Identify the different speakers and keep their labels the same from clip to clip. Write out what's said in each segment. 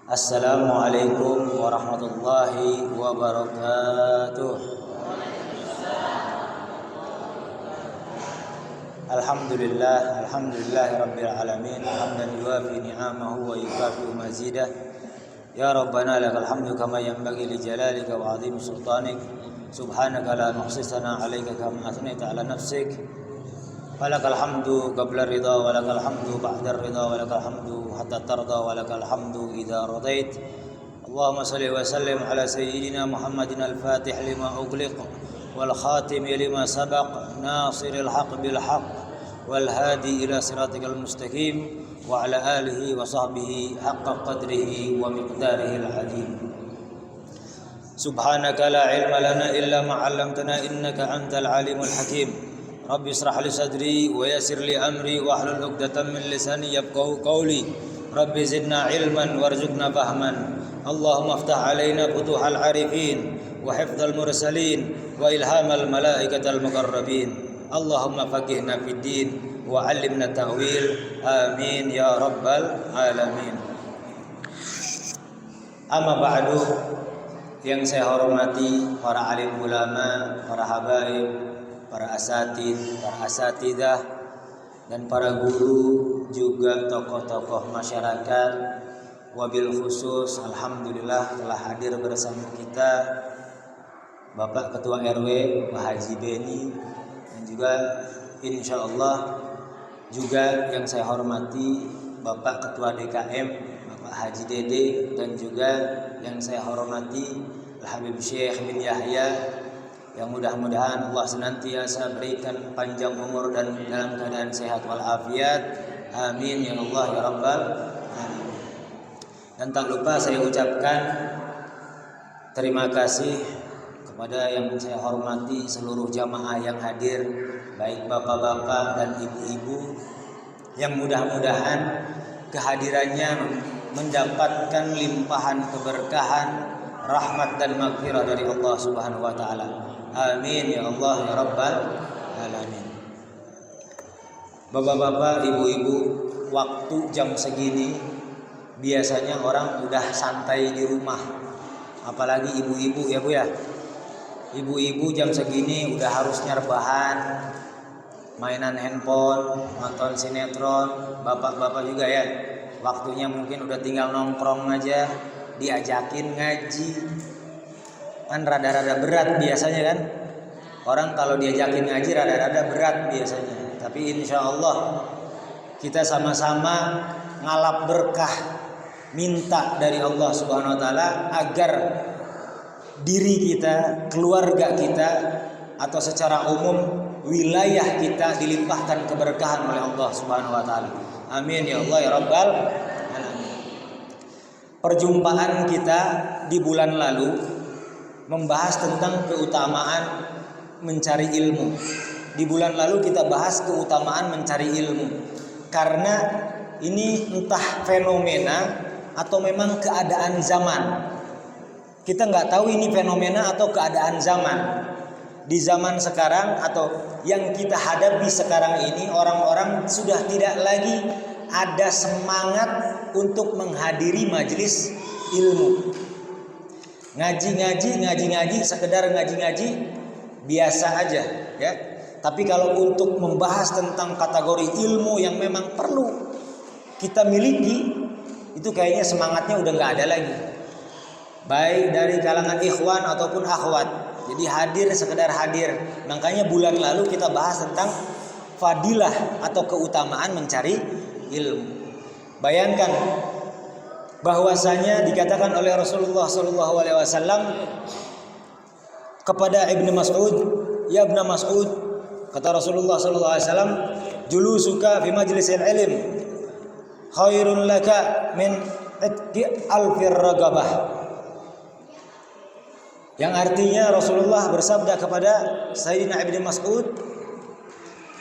Speaker 1: Assalamualaikum warahmatullahi wabarakatuh. Alhamdulillahi rabbil alamin. Hamdan yuwafi ni'amahu wa yukafi mazidah. Ya Rabbana lakal hamdu kama yanbaghi li jalalika wa 'azimi sultanik. Subhanaka la nuhsi sana'an 'alaika kama athnayta 'ala nafsik. Walakal hamdu qabla ridha walakal hamdu ba'da ridha walakal hamdu hatta tarda walakal hamdu idza radait. Allahumma shalli wa sallim ala sayyidina Muhammadin al-fatih lima ughliq wal khatim lima sabaq nasiril haqq bil haqq wal hadi ila siratikal mustaqim wa ala alihi wa sahbihi haqqa qadrihi wa miqdarihi al-azim. Subhanaka la ilma lana illa ma 'allamtana innaka antal alimul hakim. Rabbi israh li sadri wa yassir li amri wa hlul 'uqdatam min lisani yafqahu qawli. Rabbi zidna ilman warzuqna fahman. Allahumma iftah 'alaina futuhal 'arifin wa hifdzal mursalin wa ilhamal malaikatal muqarrabin. Allahumma faqihna fid din wa 'allimna ta'wil. Amin ya rabbal alamin. Amma ba'du, yang saya hormati para alim ulama, para habaib, para asatidah dan para guru, juga tokoh-tokoh masyarakat. Wabil khusus alhamdulillah telah hadir bersama kita Bapak Ketua RW Pak Haji Beni, dan juga insyaallah juga yang saya hormati Bapak Ketua DKM Bapak Haji Dede, dan juga yang saya hormati Al-Habib Syekh bin Yahya, yang mudah-mudahan Allah senantiasa berikan panjang umur dan dalam keadaan sehat walafiat. Amin ya Allah ya Rabbal alamin. Dan tak lupa saya ucapkan terima kasih kepada yang saya hormati seluruh jamaah yang hadir, baik bapak-bapak dan ibu-ibu, yang mudah-mudahan kehadirannya mendapatkan limpahan keberkahan, rahmat dan maghfirah dari Allah Subhanahu wa taala. Amin ya Allah ya Rabbal alamin. Bapak-bapak, ibu-ibu, waktu jam segini biasanya orang udah santai di rumah. Apalagi ibu-ibu ya Bu ya. Ibu-ibu jam segini udah harus nyerbahan, mainan handphone, nonton sinetron. Bapak-bapak juga ya, waktunya mungkin udah tinggal nongkrong aja, diajakin ngaji. Kan rada-rada berat biasanya kan. Orang kalau diajakin ngaji rada-rada berat biasanya. Tapi insya Allah kita sama-sama ngalap berkah, minta dari Allah Subhanahu wa taala agar diri kita, keluarga kita, atau secara umum wilayah kita dilimpahkan keberkahan oleh Allah Subhanahu wa taala. Amin ya Allah ya Rabbal alamin. Perjumpaan kita di bulan lalu membahas tentang keutamaan mencari ilmu. Di bulan lalu kita bahas keutamaan mencari ilmu, karena ini entah fenomena atau memang keadaan zaman. Kita nggak tahu ini fenomena atau keadaan zaman. Di zaman sekarang atau yang kita hadapi sekarang ini, orang-orang sudah tidak lagi ada semangat untuk menghadiri majelis ilmu. Ngaji, sekedar ngaji biasa aja ya. Tapi kalau untuk membahas tentang kategori ilmu yang memang perlu kita miliki, itu kayaknya semangatnya udah nggak ada lagi, baik dari kalangan ikhwan ataupun akhwat. Jadi hadir sekedar hadir. Makanya bulan lalu kita bahas tentang fadilah atau keutamaan mencari ilmu. Bayangkan bahwasanya dikatakan oleh Rasulullah SAW kepada Ibnu Mas'ud, ya Ibnu Mas'ud, kata Rasulullah SAW, julusuka fi majlisil ilm khairun laka min itqi alfir ragabah. Yang artinya Rasulullah bersabda kepada Sayyidina Ibnu Mas'ud,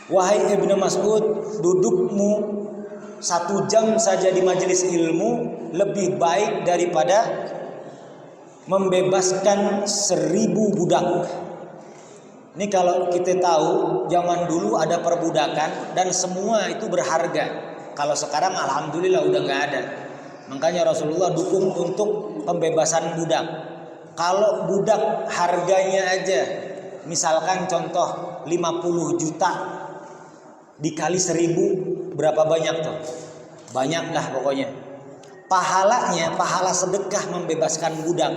Speaker 1: wahai Ibnu Mas'ud, dudukmu 1 jam saja di majelis ilmu lebih baik daripada membebaskan 1000 budak. Ini kalau kita tahu zaman dulu ada perbudakan dan semua itu berharga. Kalau sekarang alhamdulillah udah nggak ada. Makanya Rasulullah dukung untuk pembebasan budak. Kalau budak harganya aja misalkan contoh 50 juta dikali 1000 berapa banyak tuh? Banyak dah pokoknya. Pahalanya, pahala sedekah membebaskan budak,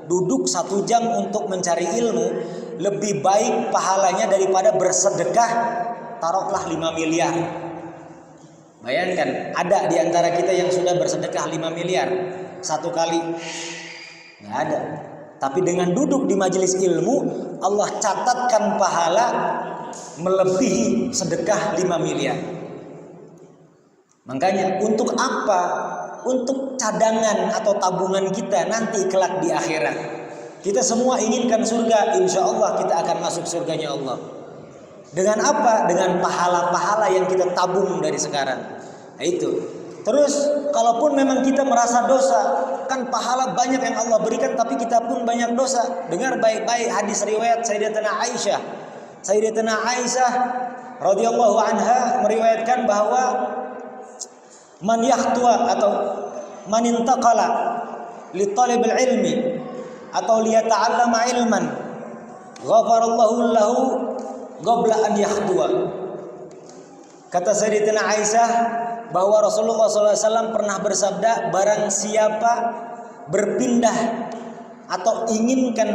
Speaker 1: duduk 1 jam untuk mencari ilmu lebih baik pahalanya daripada bersedekah taruhlah 5 miliar. Bayangkan ada di antara kita yang sudah bersedekah 5 miliar satu kali? Nggak ada. Tapi dengan duduk di majelis ilmu, Allah catatkan pahala melebihi sedekah 5 miliar. Makanya untuk apa? Untuk cadangan atau tabungan kita nanti kelak di akhirat. Kita semua inginkan surga, insya Allah kita akan masuk surganya Allah. Dengan apa? Dengan pahala-pahala yang kita tabung dari sekarang. Nah, itu. Terus kalaupun memang kita merasa dosa, kan pahala banyak yang Allah berikan tapi kita pun banyak dosa. Dengar baik-baik hadis riwayat Sayyidatina Aisyah. Sayyidatina Aisyah radhiyallahu anha meriwayatkan bahwa man yakhtua atau man intaqala li talibil ilmi atau liyata'allama ilman ghafarallahu lahu qabla an yakhtua. Kata Sayyidatina Aisyah bahwa Rasulullah SAW pernah bersabda, barang siapa berpindah atau inginkan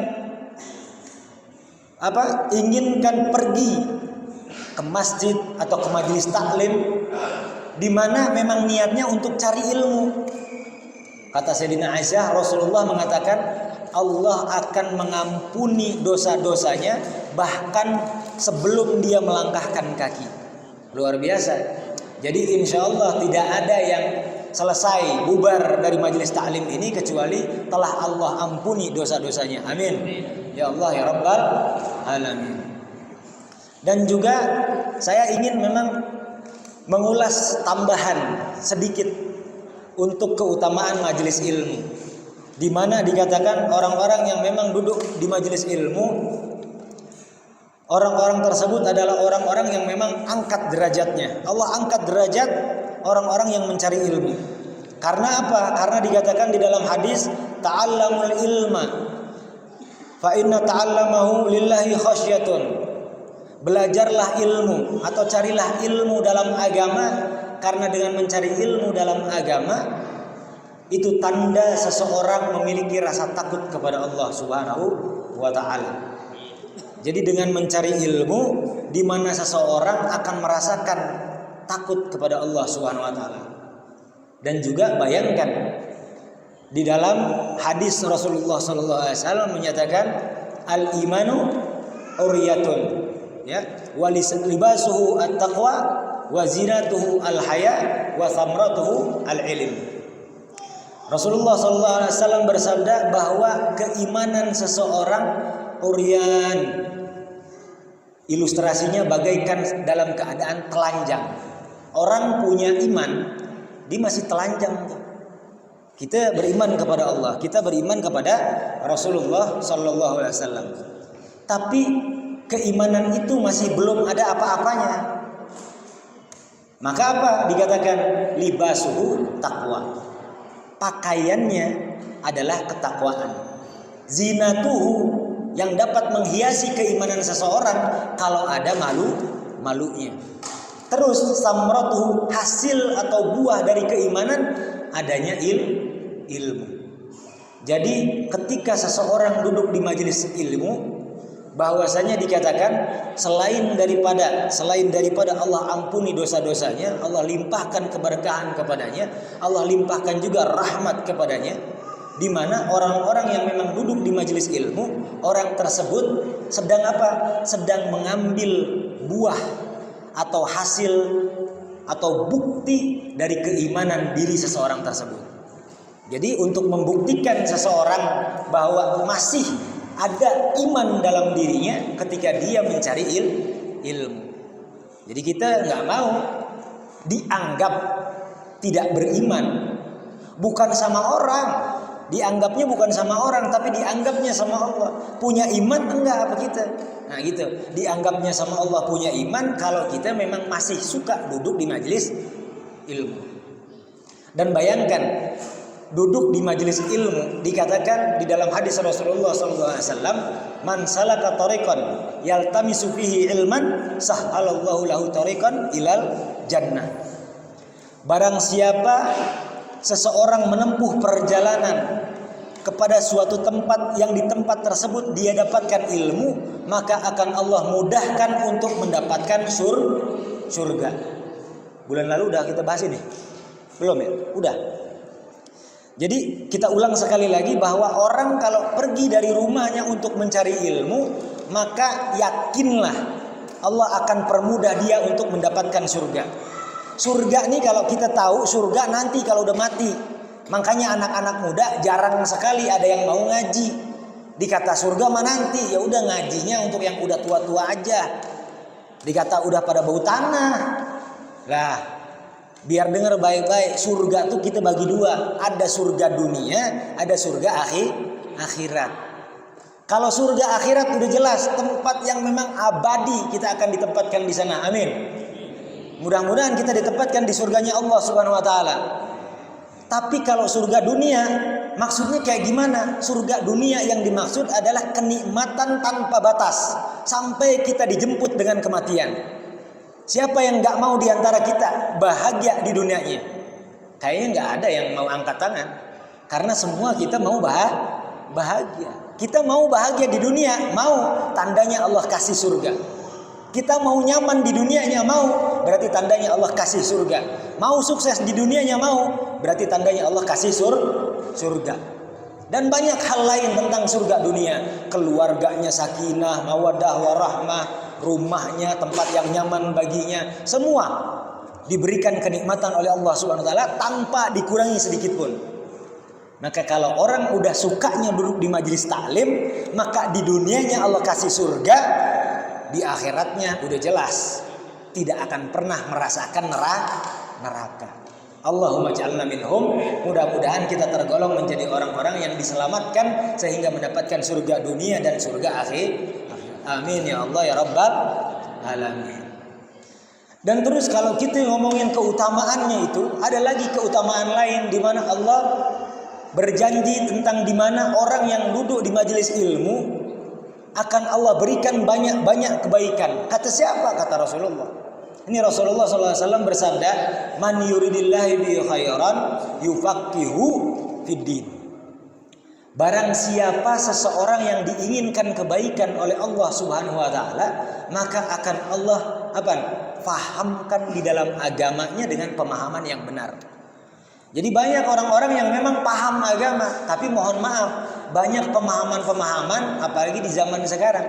Speaker 1: pergi ke masjid atau ke majelis taklim di mana memang niatnya untuk cari ilmu. Kata Sayyidina Aisyah, Rasulullah mengatakan Allah akan mengampuni dosa-dosanya bahkan sebelum dia melangkahkan kaki. Luar biasa. Jadi insya Allah tidak ada yang selesai bubar dari majelis taklim ini kecuali telah Allah ampuni dosa-dosanya. Amin. Ya Allah ya Rabbal Alamin. Dan juga saya ingin memang mengulas tambahan sedikit untuk keutamaan majelis ilmu, di mana dikatakan orang-orang yang memang duduk di majelis ilmu, orang-orang tersebut adalah orang-orang yang memang angkat derajatnya. Allah angkat derajat orang-orang yang mencari ilmu. Karena apa? Karena dikatakan di dalam hadis, ta'allamul ilma fa inna ta'allamahu lillahi khasyatun. Belajarlah ilmu atau carilah ilmu dalam agama, karena dengan mencari ilmu dalam agama itu tanda seseorang memiliki rasa takut kepada Allah Subhanahu wa taala. Jadi dengan mencari ilmu di mana seseorang akan merasakan takut kepada Allah Subhanahu wa taala. Dan juga bayangkan di dalam hadis Rasulullah sallallahu alaihi wasallam menyatakan al-imanu uriyatun, ya, walibasuhu at-taqwa wa zinatuhu al-haya wa thamratuhu al-ilm. Rasulullah sallallahu alaihi wasallam bersabda bahwa keimanan seseorang uryan, ilustrasinya bagaikan dalam keadaan telanjang. Orang punya iman, dia masih telanjang tuh. Kita beriman kepada Allah, kita beriman kepada Rasulullah sallallahu alaihi wasallam. Tapi keimanan itu masih belum ada apa-apanya. Maka apa? Dikatakan libasuhu taqwa. Pakaiannya adalah ketakwaan. Zinatuhu, yang dapat menghiasi keimanan seseorang kalau ada malunya. Terus samratuhu, hasil atau buah dari keimanan adanya ilmu. Jadi ketika seseorang duduk di majelis ilmu, bahwasanya dikatakan selain daripada Allah ampuni dosa-dosanya, Allah limpahkan keberkahan kepadanya, Allah limpahkan juga rahmat kepadanya. Di mana orang-orang yang memang duduk di majelis ilmu, orang tersebut sedang apa? Sedang mengambil buah atau hasil atau bukti dari keimanan diri seseorang tersebut. Jadi untuk membuktikan seseorang bahwa masih ada iman dalam dirinya ketika dia mencari ilmu. Jadi kita nggak mau dianggap tidak beriman, bukan sama orang. Dianggapnya bukan sama orang, tapi dianggapnya sama Allah. Punya iman enggak apa kita? Nah gitu. Dianggapnya sama Allah punya iman kalau kita memang masih suka duduk di majelis ilmu. Dan bayangkan duduk di majelis ilmu, dikatakan di dalam hadis Rasulullah SAW, man salaka tariqan yaltamisu fihi ilman sahhalallahu lahu tariqan ilal jannah. Barang siapa seseorang menempuh perjalanan kepada suatu tempat yang di tempat tersebut dia dapatkan ilmu, maka akan Allah mudahkan untuk mendapatkan surga. Bulan lalu udah kita bahas ini? Belum ya? Udah. Jadi kita ulang sekali lagi bahwa orang kalau pergi dari rumahnya untuk mencari ilmu, maka yakinlah Allah akan permudah dia untuk mendapatkan surga. Surga nih kalau kita tahu surga nanti kalau udah mati. Makanya anak-anak muda jarang sekali ada yang mau ngaji. Dikata surga mah nanti, ya udah ngajinya untuk yang udah tua-tua aja. Dikata udah pada bau tanah. Lah, biar dengar baik-baik, surga tuh kita bagi dua. Ada surga dunia, ada surga akhirat. Kalau surga akhirat udah jelas, tempat yang memang abadi, kita akan ditempatkan di sana. Amin. Mudah-mudahan kita ditempatkan di surganya Allah Subhanahu wa taala. Tapi kalau surga dunia, maksudnya kayak gimana? Surga dunia yang dimaksud adalah kenikmatan tanpa batas sampai kita dijemput dengan kematian. Siapa yang nggak mau diantara kita bahagia di dunianya? Kayaknya nggak ada yang mau angkat tangan, karena semua kita mau bahagia. Kita mau bahagia di dunia, mau, tandanya Allah kasih surga. Kita mau nyaman di dunianya, mau, berarti tandanya Allah kasih surga. Mau sukses di dunianya, mau, berarti tandanya Allah kasih surga. Dan banyak hal lain tentang surga dunia. Keluarganya sakinah, mawaddah, warahmah, rumahnya, tempat yang nyaman baginya, semua diberikan kenikmatan oleh Allah Subhanahu wa taala tanpa dikurangi sedikit pun. Maka kalau orang udah sukanya duduk di majelis taklim, maka di dunianya Allah kasih surga, di akhiratnya udah jelas tidak akan pernah merasakan neraka. Allahumma ja'alna minhum. Mudah-mudahan kita tergolong menjadi orang-orang yang diselamatkan sehingga mendapatkan surga dunia dan surga akhir. Amin ya Allah ya Rabbal alamin. Dan terus kalau kita ngomongin keutamaannya, itu ada lagi keutamaan lain di mana Allah berjanji tentang di mana orang yang duduk di majelis ilmu akan Allah berikan banyak-banyak kebaikan. Kata siapa? Kata Rasulullah. Ini Rasulullah SAW bersabda, man yuridillahi bi khairan yufaqihu fiddin. Barang siapa seseorang yang diinginkan kebaikan oleh Allah Subhanahu wa taala, maka akan Allah fahamkan di dalam agamanya dengan pemahaman yang benar. Jadi banyak orang-orang yang memang paham agama, tapi mohon maaf, banyak pemahaman-pemahaman, apalagi di zaman sekarang,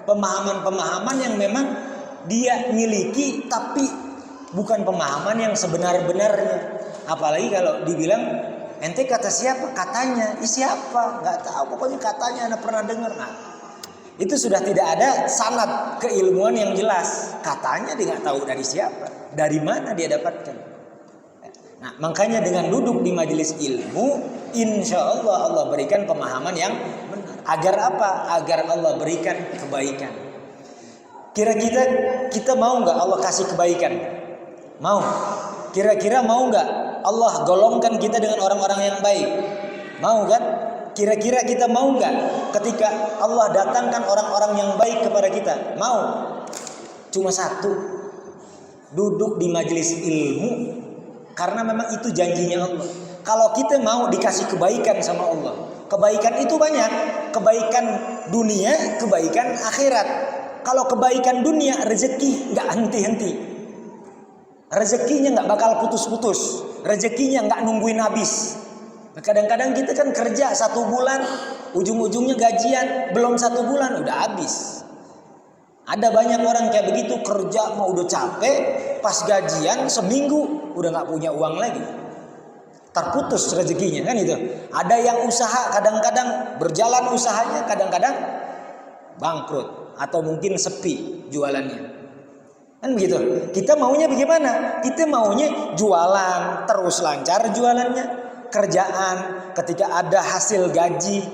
Speaker 1: pemahaman-pemahaman yang memang dia miliki, tapi bukan pemahaman yang sebenar-benarnya. Apalagi kalau dibilang, ente kata siapa? Katanya, siapa? Nggak tahu, pokoknya katanya anda pernah dengar. Nah, itu sudah tidak ada sanad keilmuan yang jelas. Katanya dia nggak tahu dari siapa, dari mana dia dapatkan. Nah, makanya dengan duduk di majelis ilmu, insya Allah berikan pemahaman yang benar. Agar apa? Agar Allah berikan kebaikan. Kira-kira kita mau nggak Allah kasih kebaikan? Mau. Kira-kira mau nggak Allah golongkan kita dengan orang-orang yang baik? Mau kan? Kira-kira kita mau nggak ketika Allah datangkan orang-orang yang baik kepada kita? Mau. Cuma satu, duduk di majelis ilmu. Karena memang itu janjinya Allah. Kalau kita mau dikasih kebaikan sama Allah, kebaikan itu banyak. Kebaikan dunia, kebaikan akhirat. Kalau kebaikan dunia, rezeki nggak henti-henti. Rezekinya nggak bakal putus-putus. Rezekinya nggak nungguin habis. Kadang-kadang kita kan kerja 1 bulan, ujung-ujungnya gajian, belum 1 bulan udah habis. Ada banyak orang kayak begitu, kerja mau udah capek, pas gajian seminggu udah nggak punya uang lagi, terputus rezekinya kan itu. Ada yang usaha kadang-kadang berjalan usahanya, kadang-kadang bangkrut atau mungkin sepi jualannya, kan begitu. Kita maunya bagaimana? Kita maunya jualan terus lancar jualannya, kerjaan ketika ada hasil gaji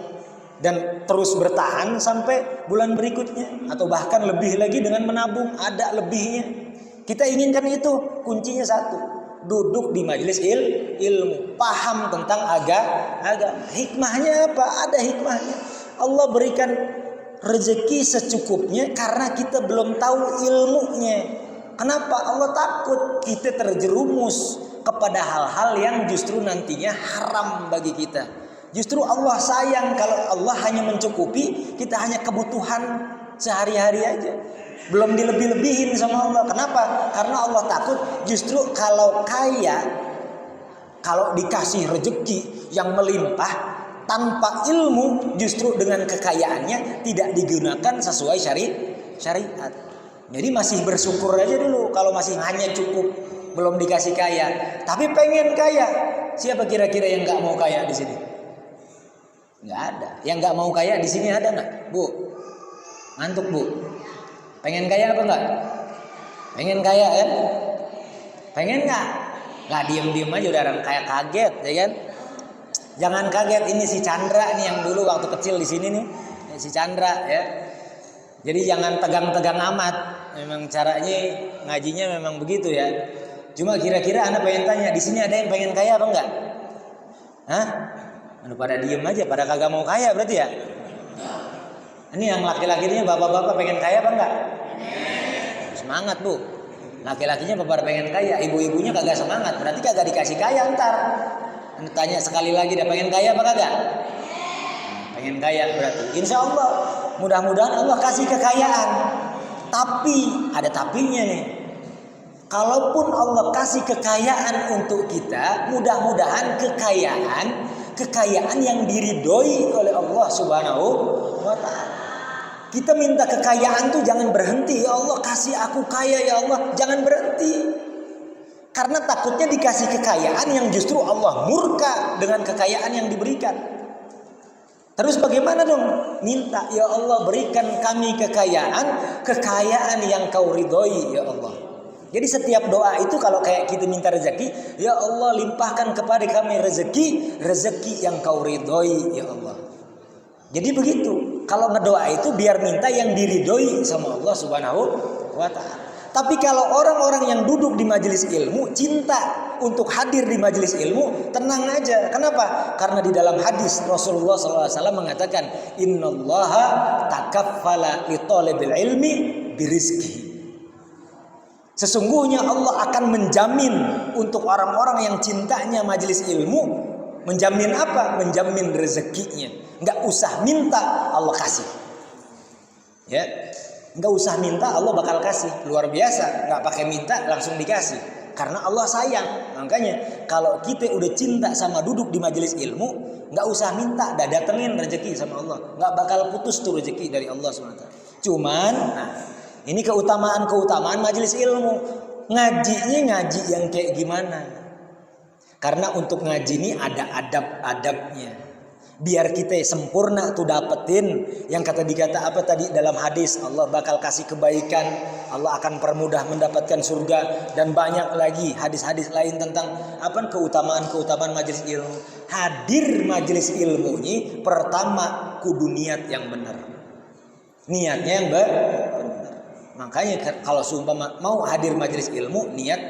Speaker 1: dan terus bertahan sampai bulan berikutnya, atau bahkan lebih lagi dengan menabung ada lebihnya. Kita inginkan itu, kuncinya satu, duduk di majelis ilmu, paham tentang agama. Hikmahnya apa? Ada hikmahnya. Allah berikan rezeki secukupnya karena kita belum tahu ilmunya. Kenapa? Allah takut kita terjerumus kepada hal-hal yang justru nantinya haram bagi kita. Justru Allah sayang kalau Allah hanya mencukupi kita hanya kebutuhan sehari-hari aja. Belum dilebih-lebihin sama Allah. Kenapa? Karena Allah takut justru kalau kaya, kalau dikasih rezeki yang melimpah tanpa ilmu, justru dengan kekayaannya tidak digunakan sesuai syariat. Jadi masih bersyukur aja dulu kalau masih hanya cukup, belum dikasih kaya. Tapi pengen kaya. Siapa kira-kira yang nggak mau kaya di sini? Nggak ada. Yang nggak mau kaya di sini ada nggak, Bu? Ngantuk, Bu? Pengen kaya apa enggak? Pengen kaya kan? Pengen nggak? Nggak diem-diem aja udah orang kayak kaget, ya kan? Jangan kaget, ini si Chandra nih yang dulu waktu kecil di sini nih, si Chandra ya. Jadi jangan tegang-tegang amat. Memang caranya ngajinya memang begitu ya. Cuma kira-kira Anda pengen tanya, di sini ada yang pengen kaya apa enggak? Hah? Anu pada diem aja, pada kagak mau kaya berarti ya? Ini yang laki-lakinya bapak-bapak pengen kaya apa enggak? Semangat, Bu. Laki-lakinya bapak pengen kaya, ibu-ibunya kagak semangat, berarti kagak dikasih kaya ntar. Tanya sekali lagi, dah pengen kaya apa kagak? Pengen kaya berarti. Insya Allah, mudah-mudahan Allah kasih kekayaan. Tapi ada tapinya nih. Kalaupun Allah kasih kekayaan untuk kita, mudah-mudahan kekayaan yang diridhoi oleh Allah Subhanahu wa Ta'ala. Kita minta kekayaan tuh jangan berhenti. Ya Allah kasih aku kaya ya Allah, jangan berhenti. Karena takutnya dikasih kekayaan yang justru Allah murka dengan kekayaan yang diberikan. Terus bagaimana dong? Minta, ya Allah berikan kami kekayaan yang kau ridhoi ya Allah. Jadi setiap doa itu kalau kayak kita minta rezeki, ya Allah limpahkan kepada kami rezeki yang kau ridhoi ya Allah. Jadi begitu. Kalau ngedoa itu biar minta yang diridhoi sama Allah Subhanahu wa Ta'ala. Tapi kalau orang-orang yang duduk di majelis ilmu, cinta untuk hadir di majelis ilmu, tenang aja. Kenapa? Karena di dalam hadis Rasulullah SAW mengatakan, Innallaha takaffala li talibil ilmi birizqihi. Sesungguhnya Allah akan menjamin untuk orang-orang yang cintanya majelis ilmu, menjamin apa? Menjamin rezekinya. Nggak usah minta, Allah kasih. Ya. Nggak usah minta, Allah bakal kasih. Luar biasa, nggak pakai minta langsung dikasih. Karena Allah sayang. Makanya kalau kita udah cinta sama duduk di majelis ilmu, nggak usah minta, dah datengin rezeki sama Allah. Nggak bakal putus tuh rezeki dari Allah SWT. Cuman, ini keutamaan majelis ilmu. Ngajinya ngaji yang kayak gimana? Karena untuk ngaji ini ada adab-adabnya. Biar kita sempurna tuh dapetin yang dikata apa tadi dalam hadis, Allah bakal kasih kebaikan, Allah akan permudah mendapatkan surga, dan banyak lagi hadis-hadis lain tentang apa keutamaan majelis ilmu. Hadir majelis ilmu ini pertama kudu niat yang benar. Niatnya yang benar. Makanya kalau seumpama mau hadir majelis ilmu, niat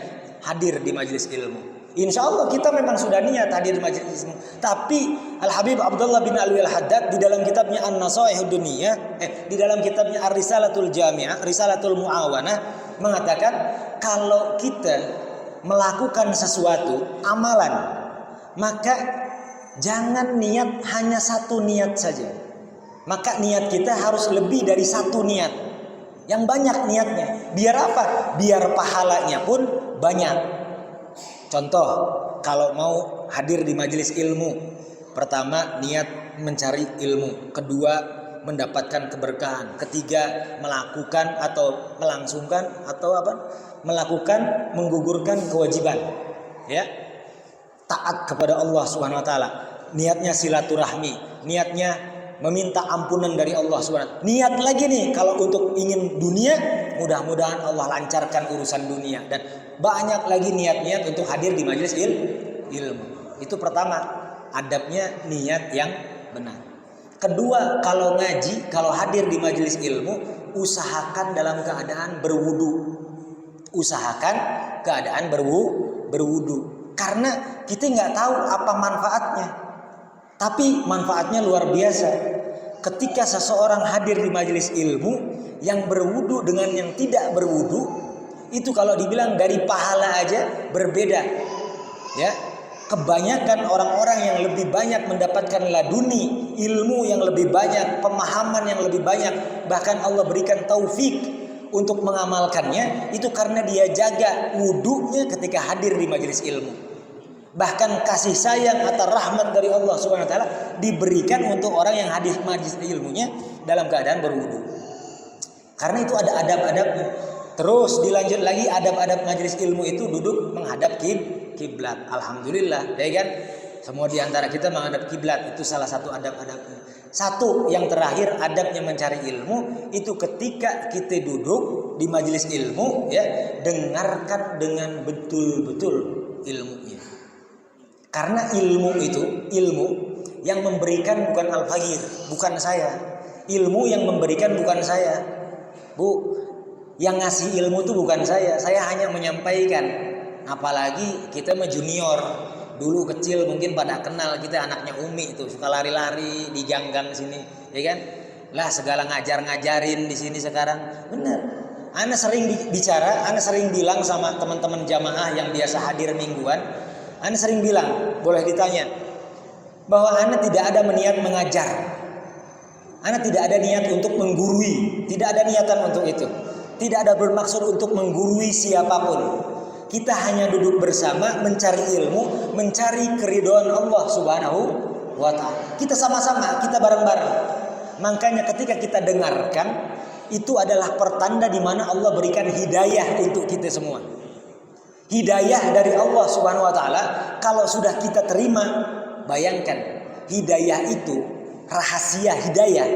Speaker 1: hadir di majelis ilmu. Insya Allah kita memang sudah niat hadir di majelis ilmu. Tapi Al-Habib Abdullah bin Alwi Al-Haddad di dalam kitabnya An-Nasaihud Duniyah, di dalam kitabnya Ar-Risalatul Jami'ah, Risalatul Mu'awanah mengatakan kalau kita melakukan sesuatu amalan, maka jangan niat hanya satu niat saja. Maka niat kita harus lebih dari satu niat. Yang banyak niatnya. Biar apa? Biar pahalanya pun banyak. Contoh, kalau mau hadir di majelis ilmu, pertama niat mencari ilmu, kedua mendapatkan keberkahan, ketiga melakukan atau melangsungkan atau melakukan menggugurkan kewajiban, ya, taat kepada Allah Subhanahu Wa Taala, niatnya silaturahmi, niatnya meminta ampunan dari Allah SWT. Niat lagi nih kalau untuk ingin dunia, mudah-mudahan Allah lancarkan urusan dunia. Dan banyak lagi niat-niat untuk hadir di majelis ilmu. Itu pertama, adabnya niat yang benar. Kedua, kalau ngaji, kalau hadir di majelis ilmu, usahakan dalam keadaan berwudu. Usahakan keadaan berwudu. berwudu. Karena kita nggak tahu apa manfaatnya. Tapi manfaatnya luar biasa. Ketika seseorang hadir di majelis ilmu, yang berwudu dengan yang tidak berwudu, itu kalau dibilang dari pahala aja berbeda. Ya, kebanyakan orang-orang yang lebih banyak mendapatkan laduni, ilmu yang lebih banyak, pemahaman yang lebih banyak, bahkan Allah berikan taufik untuk mengamalkannya, itu karena dia jaga wudunya ketika hadir di majelis ilmu. Bahkan kasih sayang atau rahmat dari Allah Subhanahu wa taala diberikan untuk orang yang hadir majelis ilmunya dalam keadaan berwudu. Karena itu ada adab-adabnya. Terus dilanjut lagi, adab-adab majelis ilmu itu duduk menghadap kiblat. Alhamdulillah, ya kan? Semua di antara kita menghadap kiblat, itu salah satu adab-adabnya. Satu yang terakhir, adabnya mencari ilmu itu ketika kita duduk di majelis ilmu, ya, dengarkan dengan betul-betul ilmunya. Karena ilmu itu, ilmu yang memberikan bukan al-faqir, bukan saya. Ilmu yang memberikan bukan saya. Bu, yang ngasih ilmu itu bukan saya hanya menyampaikan. Apalagi kita mah junior. Dulu kecil mungkin pada kenal kita anaknya Umi itu, suka lari-lari di gang-gang sini, ya kan? Lah segala ngajar-ngajarin di sini sekarang. Benar. Ana sering bicara, ana sering bilang sama teman-teman jamaah yang biasa hadir mingguan, ana sering bilang, boleh ditanya, bahwa ana tidak ada niat mengajar. Ana tidak ada niat untuk menggurui, tidak ada niatan untuk itu. Tidak ada bermaksud untuk menggurui siapapun. Kita hanya duduk bersama mencari ilmu, mencari keridhaan Allah Subhanahu wa taala. Kita sama-sama, kita bareng-bareng. Makanya ketika kita dengarkan, itu adalah pertanda di mana Allah berikan hidayah untuk kita semua. Hidayah dari Allah Subhanahu wa taala kalau sudah kita terima, bayangkan hidayah itu rahasia hidayah.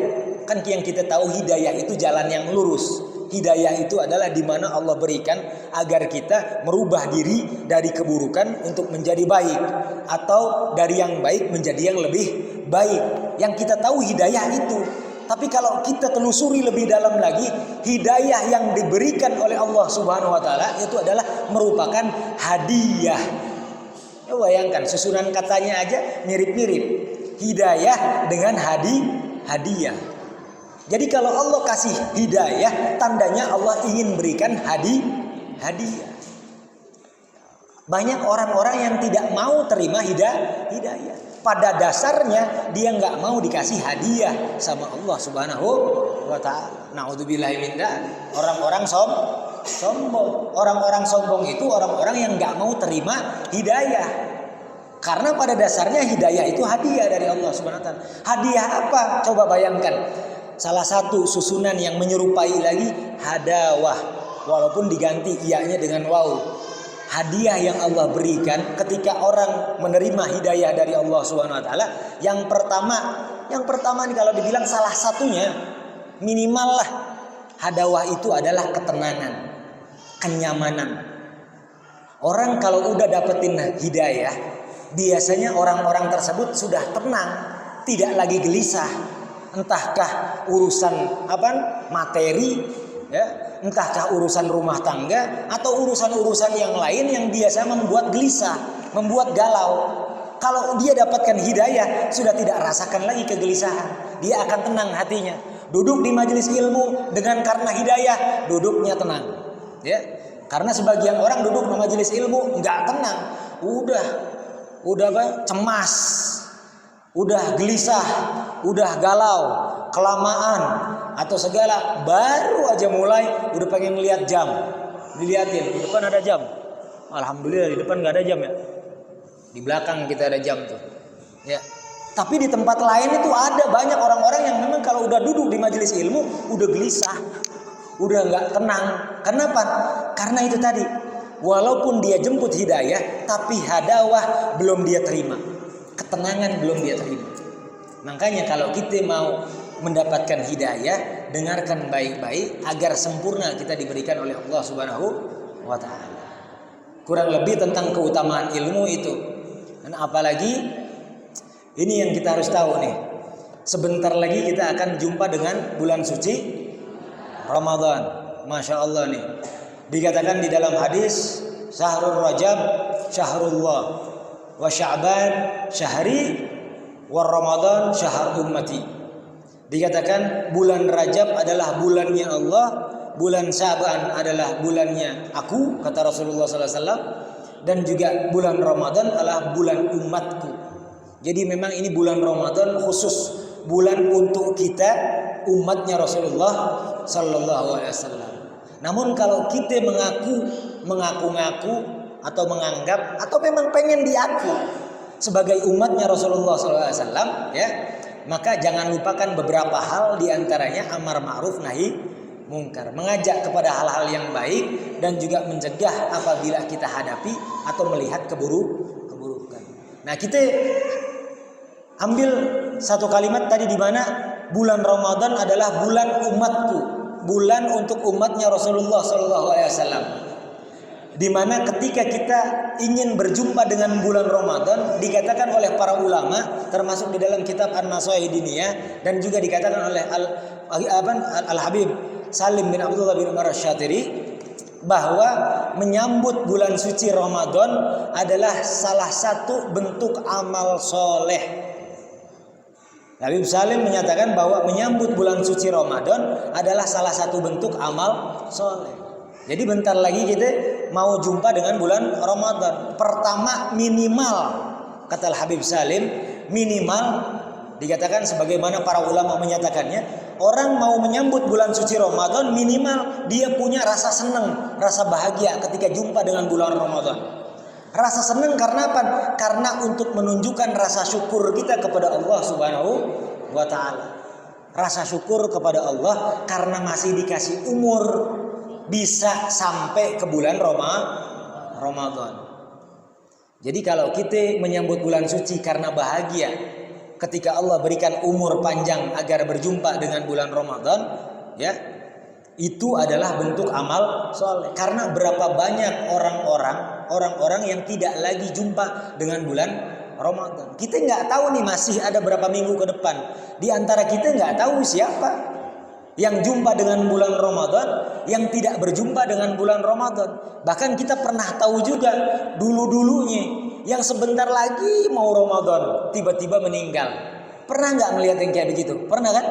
Speaker 1: Kan yang kita tahu hidayah itu jalan yang lurus. Hidayah itu adalah di mana Allah berikan agar kita merubah diri dari keburukan untuk menjadi baik, atau dari yang baik menjadi yang lebih baik. Yang kita tahu hidayah itu. Tapi kalau kita telusuri lebih dalam lagi, hidayah yang diberikan oleh Allah Subhanahu wa taala itu adalah merupakan hadiah. Ya, bayangkan susunan katanya aja mirip-mirip. Hidayah dengan hadiah. Jadi kalau Allah kasih hidayah, tandanya Allah ingin berikan hadiah. Banyak orang-orang yang tidak mau terima hidayah. Pada dasarnya dia nggak mau dikasih hadiah sama Allah Subhanahu wa taala. Naudzubillahi min dzalik. Orang-orang sombong. Orang-orang sombong itu orang-orang yang nggak mau terima hidayah. Karena pada dasarnya hidayah itu hadiah dari Allah Subhanahu wa taala. Hadiah apa? Coba bayangkan. Salah satu susunan yang menyerupai lagi hadawah, walaupun diganti ianya dengan waw. Hadiah yang Allah berikan ketika orang menerima hidayah dari Allah Subhanahu wa taala, yang pertama nih kalau dibilang salah satunya minimal lah, hadawah itu adalah ketenangan, kenyamanan. Orang kalau udah dapetin hidayah, biasanya orang-orang tersebut sudah tenang, tidak lagi gelisah. Entahkah urusan materi, ya, entahkah urusan rumah tangga atau urusan-urusan yang lain yang biasa membuat gelisah, membuat galau. Kalau dia dapatkan hidayah, sudah tidak rasakan lagi kegelisahan. Dia akan tenang hatinya. Duduk di majelis ilmu dengan karena hidayah, duduknya tenang. Ya, karena sebagian orang duduk di majelis ilmu nggak tenang, udah cemas. Udah gelisah, udah galau, kelamaan atau segala, baru aja mulai udah pengen lihat jam. Dilihatin, di depan ada jam. Alhamdulillah di depan nggak ada jam ya. Di belakang kita ada jam tuh. Ya. Tapi di tempat lain itu ada banyak orang-orang yang memang kalau udah duduk di majelis ilmu udah gelisah, udah nggak tenang. Kenapa? Karena itu tadi. Walaupun dia jemput hidayah, tapi hadawah belum dia terima. Ketenangan belum dia terima. Makanya kalau kita mau mendapatkan hidayah, dengarkan baik-baik agar sempurna kita diberikan oleh Allah Subhanahu wa taala. Kurang lebih tentang keutamaan ilmu itu. Dan apalagi ini yang kita harus tahu nih. Sebentar lagi kita akan jumpa dengan bulan suci Ramadan. Masya Allah nih. Dikatakan di dalam hadis Syahrul Rajab syahrullah wa Sya'ban syahri wa Ramadan syahr ummati. Dikatakan bulan Rajab adalah bulannya Allah, bulan Sya'ban adalah bulannya aku, kata Rasulullah SAW, dan juga bulan Ramadan adalah bulan umatku. Jadi memang ini bulan Ramadan khusus, bulan untuk kita umatnya Rasulullah Sallallahu Alaihi Wasallam. Namun kalau kita mengaku-ngaku atau menganggap atau memang pengen diaku sebagai umatnya Rasulullah Sallallahu Alaihi Wasallam, ya, maka jangan lupakan beberapa hal, diantaranya amar ma'ruf nahi mungkar, mengajak kepada hal-hal yang baik dan juga mencegah apabila kita hadapi atau melihat keburukan. Nah, kita ambil satu kalimat tadi di mana bulan Ramadan adalah bulan umatku, bulan untuk umatnya Rasulullah SAW. Di mana ketika kita ingin berjumpa dengan bulan Ramadan, dikatakan oleh para ulama termasuk di dalam kitab An-Nasaih Diniyah dan juga dikatakan oleh Al-Habib Salim bin Abdullah bin Umar Asy-Syatiri bahwa menyambut bulan suci Ramadan adalah salah satu bentuk amal soleh. Habib Salim menyatakan bahwa menyambut bulan suci Ramadan adalah salah satu bentuk amal soleh. Jadi bentar lagi kita mau jumpa dengan bulan Ramadan. Pertama minimal, kata Habib Salim, minimal dikatakan sebagaimana para ulama menyatakannya, orang mau menyambut bulan suci Ramadan minimal dia punya rasa senang, rasa bahagia ketika jumpa dengan bulan Ramadan. Rasa senang karena apa? Karena untuk menunjukkan rasa syukur kita kepada Allah Subhanahu wa taala. Rasa syukur kepada Allah karena masih dikasih umur bisa sampai ke bulan Ramadan. Jadi kalau kita menyambut bulan suci karena bahagia ketika Allah berikan umur panjang agar berjumpa dengan bulan Ramadan, ya, itu adalah bentuk amal soleh. Karena berapa banyak orang-orang yang tidak lagi jumpa dengan bulan Ramadan. Kita nggak tahu nih masih ada berapa minggu ke depan. Di antara kita nggak tahu siapa yang jumpa dengan bulan Ramadan, yang tidak berjumpa dengan bulan Ramadan. Bahkan kita pernah tahu juga dulu-dulunya yang sebentar lagi mau Ramadan tiba-tiba meninggal. Pernah nggak melihat yang kayak begitu? Pernah kan?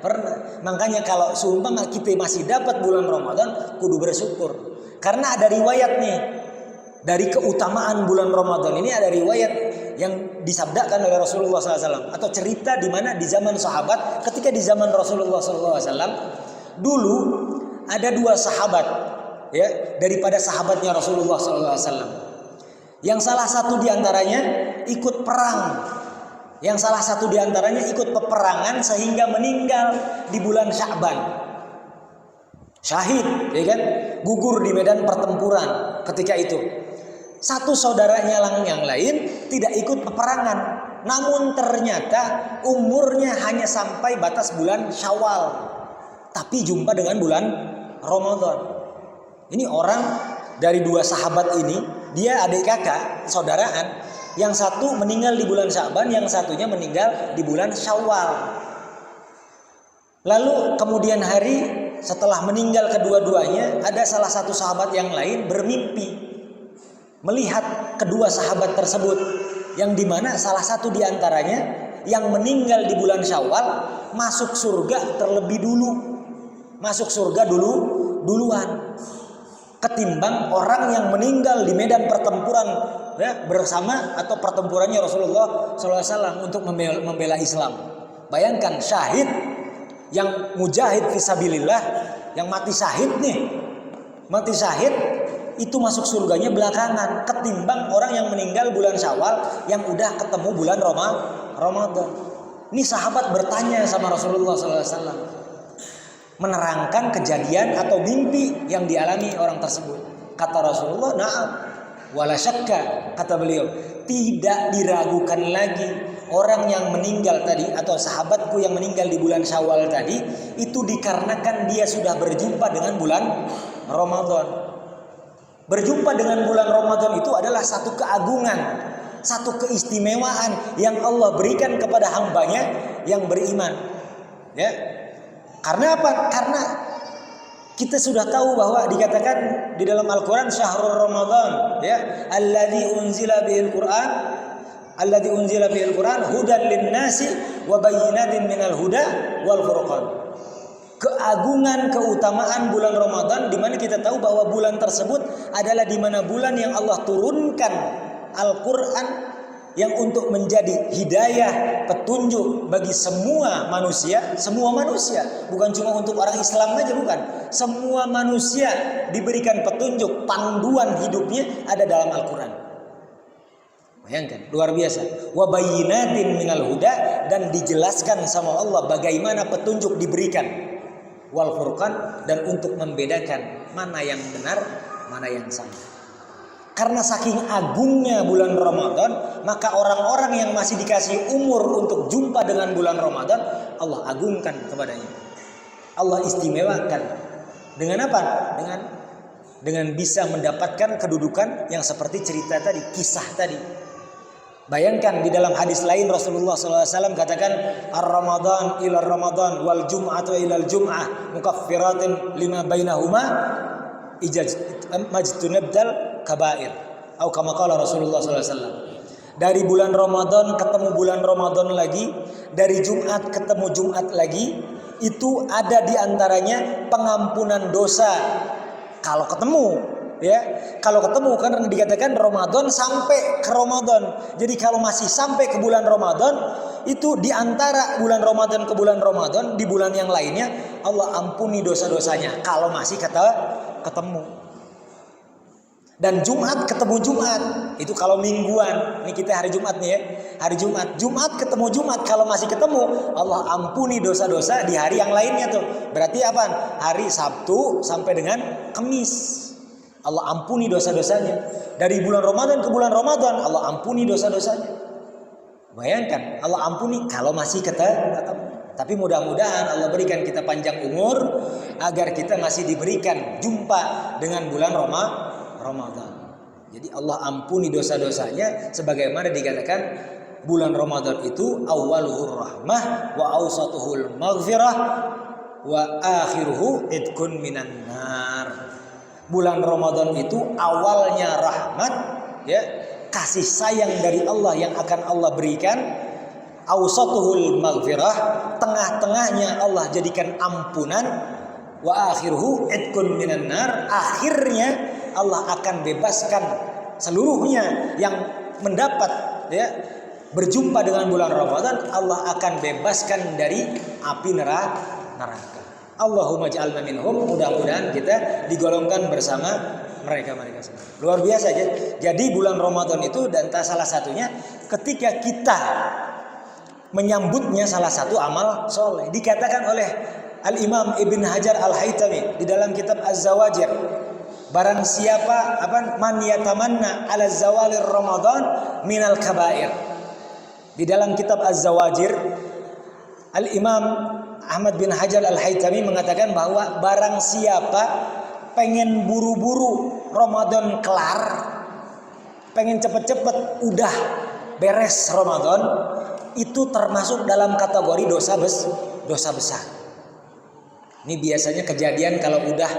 Speaker 1: Pernah. Makanya kalau seumpama kita masih dapat bulan Ramadan, kudu bersyukur. Karena ada riwayat nih dari keutamaan bulan Ramadan ini, ada riwayat yang disabdakan oleh Rasulullah SAW atau cerita di mana di zaman sahabat, ketika di zaman Rasulullah SAW dulu ada dua sahabat, ya, daripada sahabatnya Rasulullah SAW. Yang salah satu diantaranya ikut perang. Yang salah satu diantaranya ikut peperangan sehingga meninggal di bulan Sya'ban. Syahid, ya kan? Gugur di medan pertempuran ketika itu. Satu saudaranya yang lain tidak ikut peperangan. Namun ternyata umurnya hanya sampai batas bulan Syawal. Tapi jumpa dengan bulan Ramadan. Ini orang dari dua sahabat ini, dia adik kakak, saudaraan. Yang satu meninggal di bulan Sya'ban, yang satunya meninggal di bulan Syawal. Lalu kemudian hari setelah meninggal kedua-duanya, ada salah satu sahabat yang lain bermimpi melihat kedua sahabat tersebut, yang dimana salah satu diantaranya yang meninggal di bulan Syawal masuk surga terlebih dulu, masuk surga duluan ketimbang orang yang meninggal di medan pertempuran, ya, bersama atau pertempurannya Rasulullah SAW untuk membela Islam. Bayangkan syahid yang mujahid fisabilillah, yang mati syahid nih, mati syahid itu masuk surganya belakangan ketimbang orang yang meninggal bulan Syawal yang udah ketemu bulan Ramadan. Ini sahabat bertanya sama Rasulullah SAW, menerangkan kejadian atau mimpi yang dialami orang tersebut. Kata Rasulullah, "Na'am, wala syakka," kata beliau, tidak diragukan lagi orang yang meninggal tadi atau sahabatku yang meninggal di bulan Syawal tadi itu dikarenakan dia sudah berjumpa dengan bulan Ramadan. Berjumpa dengan bulan Ramadan itu adalah satu keagungan, satu keistimewaan yang Allah berikan kepada hambanya yang beriman. Ya. Karena apa? Karena Kita sudah tahu bahwa dikatakan di dalam Al-Quran syahrul Ramadan, ya, alladzi unzila bihil Quran hudan linnasi wa bayyinatin minal huda wal furqan. Keagungan, keutamaan bulan Ramadan, di mana kita tahu bahwa bulan tersebut adalah di mana bulan yang Allah turunkan Al-Quran yang untuk menjadi hidayah, petunjuk bagi semua manusia, bukan cuma untuk orang Islam aja, bukan. Semua manusia diberikan petunjuk, panduan hidupnya ada dalam Al-Quran. Bayangkan, luar biasa. Wa bayyinatin minal huda, dan dijelaskan sama Allah bagaimana petunjuk diberikan. Wal furqan, dan untuk membedakan mana yang benar, mana yang salah. Karena saking agungnya bulan Ramadan, maka orang-orang yang masih dikasih umur untuk jumpa dengan bulan Ramadan, Allah agungkan kepadanya. Allah istimewakan. Dengan apa? Dengan bisa mendapatkan kedudukan yang seperti cerita tadi, kisah tadi. Bayangkan di dalam hadis lain Rasulullah SAW katakan, ar-Ramadan ila Ramadan wal Jum'atu ila Jum'ah mukaffiratin lima bainahuma majtunabdal kabair, atau kama qala Rasulullah SAW. Dari bulan Ramadan ketemu bulan Ramadan lagi, dari Jumat ketemu Jumat lagi, itu ada di antaranya pengampunan dosa. Kalau ketemu, ya, kalau ketemu, karena dikatakan Ramadan sampai ke Ramadan. Jadi kalau masih sampai ke bulan Ramadan, itu di antara bulan Ramadan ke bulan Ramadan, di bulan yang lainnya Allah ampuni dosa-dosanya kalau masih ketemu. Dan Jumat ketemu Jumat, itu kalau mingguan. Ini kita hari Jumat nih, ya. Hari Jumat ketemu Jumat, kalau masih ketemu Allah ampuni dosa-dosa di hari yang lainnya tuh. Berarti apa? Hari Sabtu sampai dengan Kamis Allah ampuni dosa-dosanya. Dari bulan Ramadan ke bulan Ramadan Allah ampuni dosa-dosanya. Bayangkan, Allah ampuni kalau masih ketemu. Tapi mudah-mudahan Allah berikan kita panjang umur agar kita masih diberikan jumpa dengan bulan Ramadan. Jadi Allah ampuni dosa-dosanya, sebagaimana dikatakan bulan Ramadan itu awwaluhur rahmah wa awsatuhul maghfirah wa akhiruhu idkun minan nar. Bulan Ramadan itu awalnya rahmat, ya, kasih sayang dari Allah yang akan Allah berikan. Awsatuhul maghfirah, tengah-tengahnya Allah jadikan ampunan. Wa akhiruhu idkun minan nar, akhirnya Allah akan bebaskan seluruhnya yang mendapat, ya, berjumpa dengan bulan Ramadan, Allah akan bebaskan dari api neraka. Allahumma ja'alna minhum, mudah-mudahan kita digolongkan bersama mereka semua. Luar biasa ya. Jadi bulan Ramadan itu, dan salah satunya ketika kita menyambutnya salah satu amal soleh. Dikatakan oleh Al-Imam Ibn Hajar Al-Haytami di dalam kitab Az-Zawajir, barang siapa man yatamanna ala zawalir Ramadan minal kabair. Di dalam kitab Az-Zawajir, Al-Imam Ahmad bin Hajar Al-Haytami mengatakan bahwa barang siapa pengen buru-buru Ramadan kelar, pengen cepet-cepet udah beres Ramadan, itu termasuk dalam kategori dosa besar. Ini biasanya kejadian kalau udah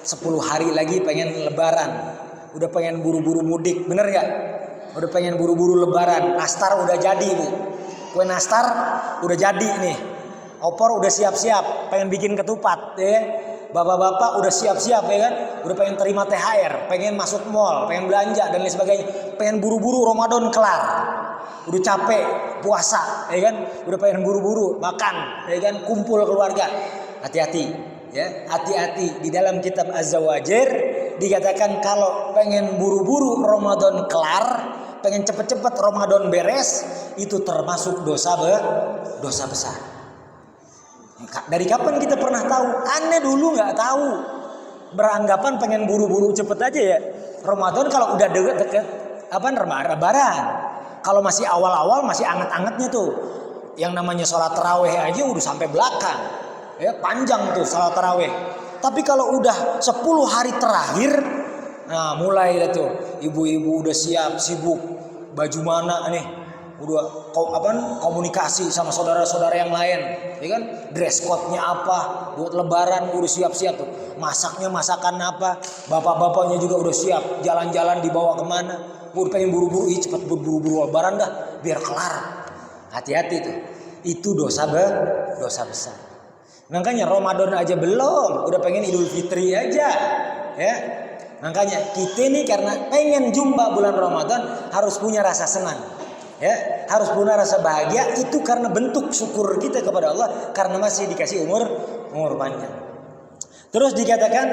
Speaker 1: 10 hari lagi pengen lebaran, udah pengen buru-buru mudik, bener gak? Udah pengen buru-buru lebaran, nastar udah jadi, Bu. Kue nastar udah jadi nih. Opor udah siap-siap, pengen bikin ketupat, ya. Bapak-bapak udah siap-siap, ya kan? Udah pengen terima THR, pengen masuk mall, pengen belanja dan lain sebagainya. Pengen buru-buru Ramadan kelar. Udah capek puasa, ya kan? Udah pengen buru-buru makan, ya kan? Kumpul keluarga. Hati-hati, ya, hati-hati. Di dalam kitab Az-Zawajir dikatakan kalau pengen buru-buru Ramadan kelar, pengen cepet-cepet Ramadan beres, itu termasuk dosa besar. Dari kapan kita pernah tahu? Aneh dulu nggak tahu, beranggapan pengen buru-buru cepet aja ya. Ramadan kalau udah deket lebaran, kalau masih awal-awal masih anget-angetnya tuh, yang namanya sholat taraweh aja udah sampai belakang. Ya, panjang tuh salat tarawih. Tapi kalau udah 10 hari terakhir, nah mulai dah tuh ibu-ibu udah siap sibuk, baju mana nih, udah komunikasi sama saudara-saudara yang lain, ya kan? Dress code-nya apa? Buat lebaran udah siap-siap tuh. Masaknya masakan apa? Bapak-bapaknya juga udah siap. Jalan-jalan dibawa kemana? Udah pengen buru-buru, cepet buru-buru lebaran dah, biar kelar. Hati-hati tuh. Itu dosa besar. Makanya Ramadan aja belum, udah pengen Idul Fitri aja, ya. Makanya kita nih karena pengen jumpa bulan Ramadan harus punya rasa senang. Ya, harus punya rasa bahagia, itu karena bentuk syukur kita kepada Allah karena masih dikasih umur panjang. Terus dikatakan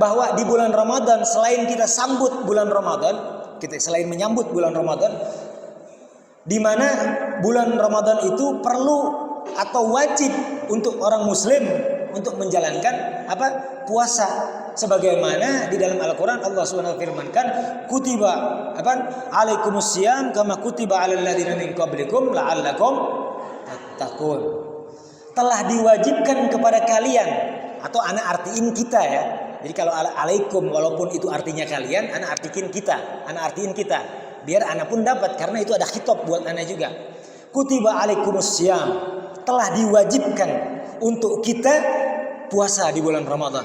Speaker 1: bahwa di bulan Ramadan selain kita sambut bulan Ramadan, kita selain menyambut bulan Ramadan, di mana bulan Ramadan itu perlu atau wajib untuk orang muslim untuk menjalankan puasa, sebagaimana di dalam Al-Qur'an Allah Subhanahu wa firmankan, kutiba alaikumusiyam kama kutiba alal ladzina min qablikum la'allakum tattaqun. Telah diwajibkan kepada kalian, atau ana artiin kita ya. Jadi kalau alaikum walaupun itu artinya kalian, ana artiin kita. Biar ana pun dapat karena itu ada khitab buat ana juga. Kutiba alaikumusiyam, telah diwajibkan untuk kita puasa di bulan Ramadan.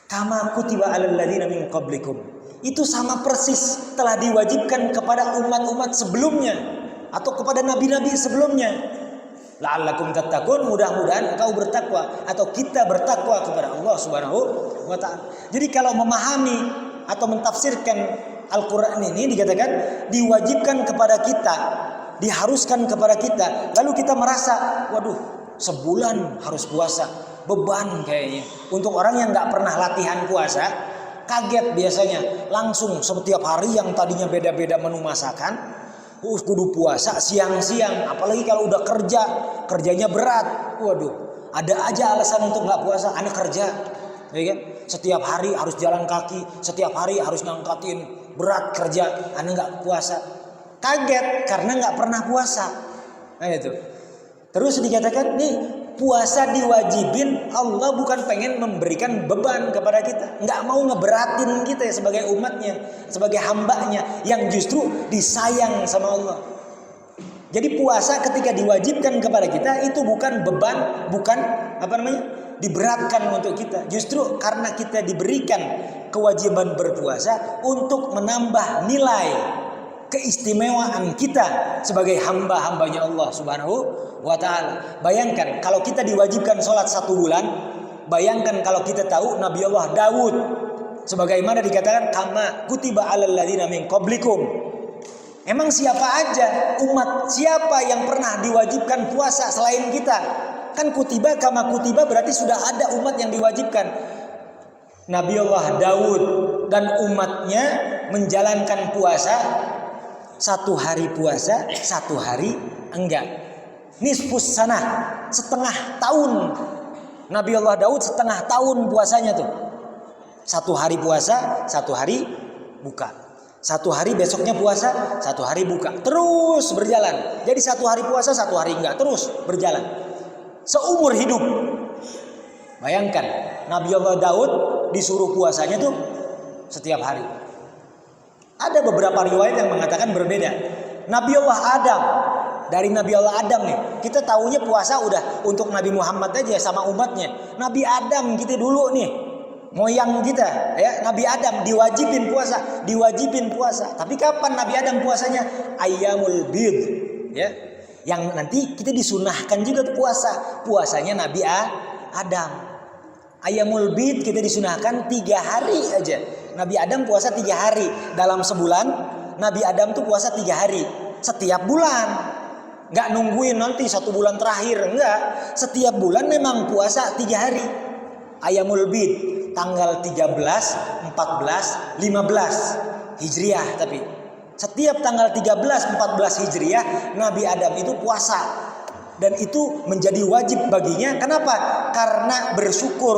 Speaker 1: Kama kutiba alal ladzina min qablikum. Itu sama persis telah diwajibkan kepada umat-umat sebelumnya atau kepada nabi-nabi sebelumnya. La'allakum tattaqun, mudah-mudahan engkau bertakwa atau kita bertakwa kepada Allah Subhanahu wa taala. Jadi kalau memahami atau mentafsirkan Al-Qur'an ini dikatakan diwajibkan kepada kita, diharuskan kepada kita. Lalu kita merasa, waduh, sebulan harus puasa, beban kayaknya. Untuk orang yang nggak pernah latihan puasa, kaget biasanya. Langsung setiap hari yang tadinya beda-beda menu masakan, kudu puasa siang-siang. Apalagi kalau udah kerjanya berat. Waduh, ada aja alasan untuk nggak puasa. Anak kerja, ya kan? Setiap hari harus jalan kaki, setiap hari harus ngangkatin berat kerja. Anak nggak puasa, kaget karena nggak pernah puasa. Nah itu. Terus dikatakan nih, puasa diwajibin, Allah bukan pengen memberikan beban kepada kita, nggak mau ngeberatin kita sebagai umatnya, sebagai hambanya yang justru disayang sama Allah. Jadi puasa ketika diwajibkan kepada kita itu bukan beban, bukan diberatkan untuk kita. Justru karena kita diberikan kewajiban berpuasa untuk menambah nilai keistimewaan kita sebagai hamba-hambanya Allah Subhanahu wa ta'ala. Bayangkan kalau kita diwajibkan sholat 1 bulan, bayangkan kalau kita tahu Nabi Allah Daud sebagaimana dikatakan kama kutiba alal ladzina min qablikum. Emang siapa aja umat, siapa yang pernah diwajibkan puasa selain kita? Kan kutiba kama kutiba berarti sudah ada umat yang diwajibkan. Nabi Allah Daud dan umatnya menjalankan puasa 1 hari puasa, 1 hari enggak. Nisfus sanah, setengah tahun. Nabi Allah Daud setengah tahun puasanya tuh. 1 hari puasa, 1 hari buka. 1 hari besoknya puasa, 1 hari buka. Terus berjalan. Jadi 1 hari puasa, 1 hari enggak. Terus berjalan. Seumur hidup. Bayangkan, Nabi Allah Daud disuruh puasanya tuh setiap hari. Ada beberapa riwayat yang mengatakan berbeda. Nabi Allah Adam, dari Nabi Allah Adam nih, kita taunya puasa udah untuk Nabi Muhammad aja sama umatnya. Nabi Adam kita dulu nih, moyang kita ya, Nabi Adam diwajibin puasa. Tapi kapan Nabi Adam puasanya? Ayyamul bid, ya. Yang nanti kita disunahkan juga tuh puasanya Nabi Adam. Ayyamul bid kita disunahkan 3 hari aja. Nabi Adam puasa 3 hari dalam sebulan. Nabi Adam tuh puasa 3 hari setiap bulan. Nggak nungguin nanti 1 bulan terakhir, enggak. Setiap bulan memang puasa 3 hari. Ayyamul bid tanggal 13, 14, 15 Hijriah, tapi setiap tanggal 13, 14 Hijriah Nabi Adam itu puasa. Dan itu menjadi wajib baginya. Kenapa? Karena bersyukur,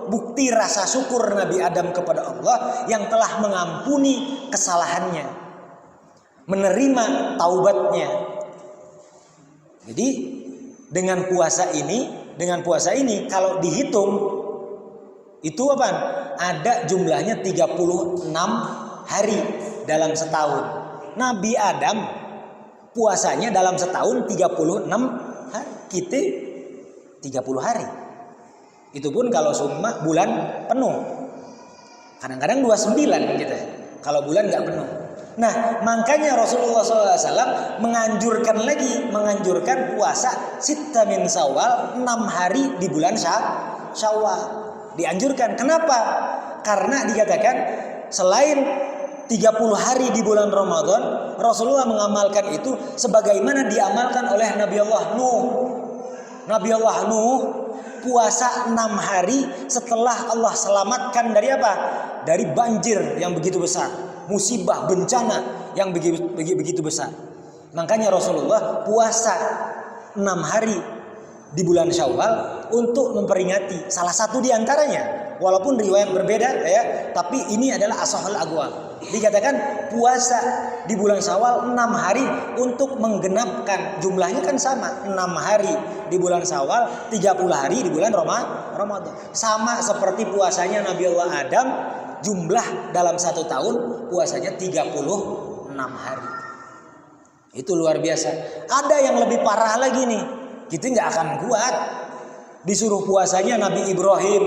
Speaker 1: bukti rasa syukur Nabi Adam kepada Allah yang telah mengampuni kesalahannya, menerima taubatnya. Jadi dengan puasa ini kalau dihitung itu apa? Ada jumlahnya 36 hari dalam setahun. Nabi Adam Puasanya dalam setahun 36 hari. Kita 30 hari. Itu pun kalau semua bulan penuh. Kadang-kadang 29 kita. Kalau bulan nggak penuh. Nah, makanya Rasulullah SAW menganjurkan puasa sitta min Syawal, 6 hari di bulan Syawal. Dianjurkan. Kenapa? Karena dikatakan selain 30 hari di bulan Ramadan, Rasulullah mengamalkan itu sebagaimana diamalkan oleh Nabi Allah Nuh. Nabi Allah Nuh puasa 6 hari setelah Allah selamatkan dari apa? Dari banjir yang begitu besar, musibah, bencana yang begitu besar. Makanya Rasulullah puasa 6 hari di bulan Syawal untuk memperingati salah satu di antaranya. Walaupun riwayat berbeda ya, tapi ini adalah ashahul aqwal. Dikatakan puasa di bulan Syawal 6 hari untuk menggenapkan, jumlahnya kan sama, 6 hari di bulan Syawal, 30 hari di bulan Ramadan. Sama seperti puasanya Nabi Allah Adam, jumlah dalam 1 tahun puasanya 36 hari. Itu luar biasa. Ada yang lebih parah lagi nih, kita nggak akan kuat. Disuruh puasanya Nabi Ibrahim.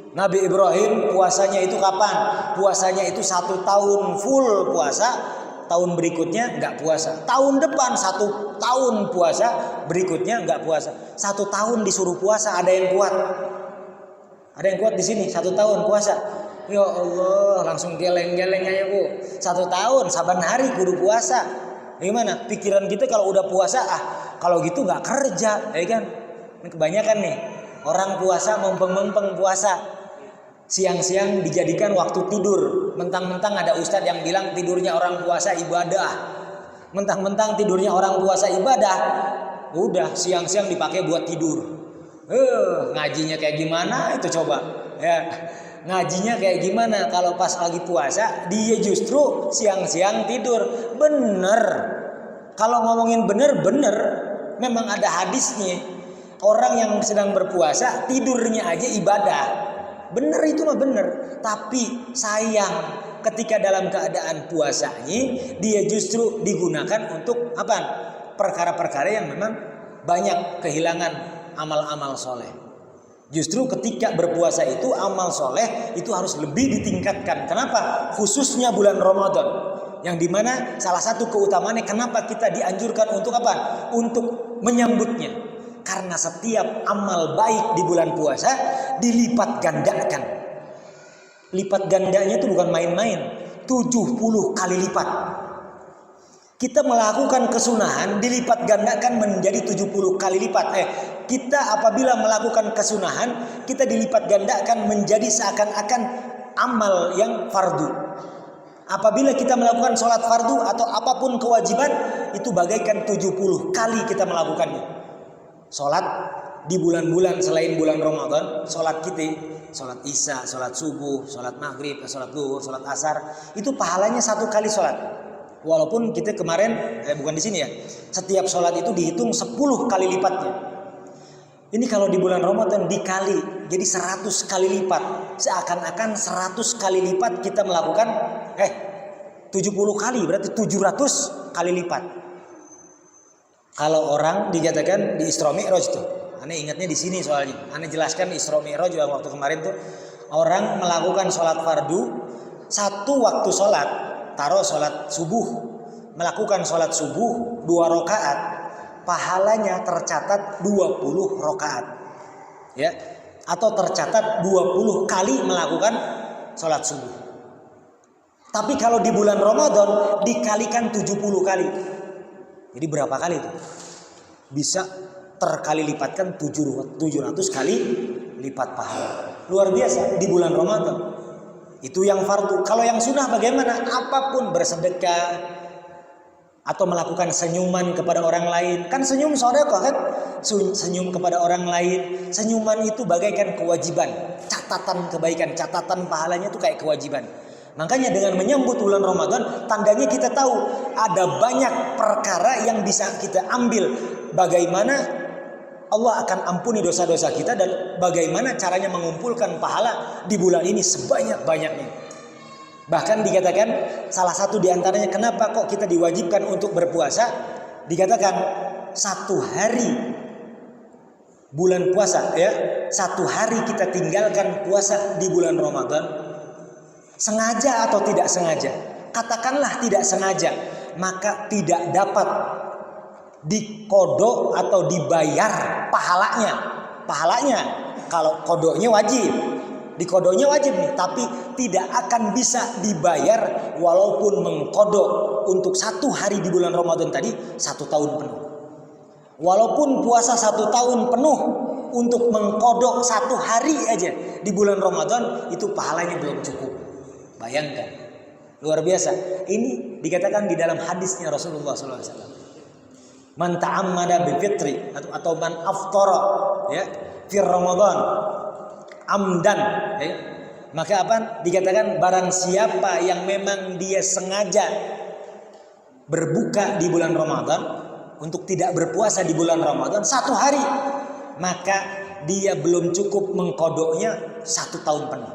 Speaker 1: Nabi Ibrahim puasanya itu kapan? Puasanya itu 1 tahun full puasa, tahun berikutnya nggak puasa. Tahun depan 1 tahun puasa, berikutnya nggak puasa. 1 tahun disuruh puasa, ada yang kuat? Ada yang kuat di sini 1 tahun puasa? Ya Allah, langsung geleng-geleng aja Bu. 1 tahun, saban hari kudu puasa. Gimana? Pikiran kita kalau udah puasa, kalau gitu nggak kerja, ya kan? Ini kebanyakan nih orang puasa mempeng-mempeng puasa. Siang-siang dijadikan waktu tidur. Mentang-mentang ada ustadz yang bilang tidurnya orang puasa ibadah. Mentang-mentang tidurnya orang puasa ibadah, udah siang-siang dipakai buat tidur. Ngajinya kayak gimana itu coba? Ya, ngajinya kayak gimana kalau pas lagi puasa dia justru siang-siang tidur. Bener. Kalau ngomongin bener, memang ada hadisnya. Orang yang sedang berpuasa tidurnya aja ibadah. Bener, itu mah bener. Tapi sayang ketika dalam keadaan puasanya dia justru digunakan untuk apa? Perkara-perkara yang memang banyak kehilangan amal-amal soleh. Justru ketika berpuasa itu amal soleh itu harus lebih ditingkatkan. Kenapa? Khususnya bulan Ramadan, yang dimana salah satu keutamaannya kenapa kita dianjurkan untuk apa? Untuk menyambutnya. Karena setiap amal baik di bulan puasa dilipat gandakan. Lipat gandanya itu bukan main-main, 70 kali lipat. Kita melakukan kesunahan dilipat gandakan menjadi 70 kali lipat. Kita apabila melakukan kesunahan, kita dilipat gandakan menjadi seakan-akan amal yang fardu. Apabila kita melakukan sholat fardu atau apapun kewajiban, itu bagaikan 70 kali kita melakukannya. Sholat di bulan-bulan selain bulan Ramadan, sholat kita, sholat isya, sholat subuh, sholat maghrib, sholat zuhur, sholat asar, itu pahalanya 1 kali sholat. Walaupun kita kemarin, bukan di sini ya, setiap sholat itu dihitung 10 kali lipatnya. Ini kalau di bulan Ramadan dikali, jadi 100 kali lipat. Seakan-akan 100 kali lipat kita melakukan, 70 kali berarti 700 kali lipat. Kalau orang dikatakan di Isra Mi'raj tuh, aneh ingatnya di sini soalnya. Aneh jelaskan Isra Mi'raj yang waktu kemarin tuh, orang melakukan sholat fardu 1 waktu sholat, taruh sholat subuh, melakukan sholat subuh 2 rakaat, pahalanya tercatat 20 rakaat, ya, atau tercatat 20 kali melakukan sholat subuh. Tapi kalau di bulan Ramadan dikalikan 70 kali. Jadi berapa kali itu? Bisa terkali lipatkan 700 kali lipat pahala. Luar biasa di bulan Ramadan. Itu yang fardu. Kalau yang sunnah bagaimana? Apapun, bersedekah atau melakukan senyuman kepada orang lain. Kan senyum sedekah kan? Senyum kepada orang lain. Senyuman itu bagaikan kewajiban. Catatan kebaikan, catatan pahalanya itu kayak kewajiban. Makanya dengan menyambut bulan Ramadan, tandanya kita tahu ada banyak perkara yang bisa kita ambil. Bagaimana Allah akan ampuni dosa-dosa kita dan bagaimana caranya mengumpulkan pahala di bulan ini sebanyak-banyaknya. Bahkan dikatakan salah satu diantaranya kenapa kok kita diwajibkan untuk berpuasa, dikatakan 1 hari bulan puasa ya, 1 hari kita tinggalkan puasa di bulan Ramadan, sengaja atau tidak sengaja, katakanlah tidak sengaja, maka tidak dapat dikodok atau dibayar pahalanya. Kalau kodoknya wajib, dikodoknya wajib nih, tapi tidak akan bisa dibayar walaupun mengkodok untuk 1 hari di bulan Ramadan tadi 1 tahun penuh. Walaupun puasa 1 tahun penuh, untuk mengkodok 1 hari aja di bulan Ramadan itu pahalanya belum cukup. Bayangkan, luar biasa. Ini dikatakan di dalam hadisnya Rasulullah SAW. Man ta'ammada bil fitri atau man aftara ya fi Ramadan amdan ya. Maka apa? Dikatakan barang siapa yang memang dia sengaja berbuka di bulan Ramadan untuk tidak berpuasa di bulan Ramadan 1 hari, maka dia belum cukup mengkodoknya 1 tahun penuh.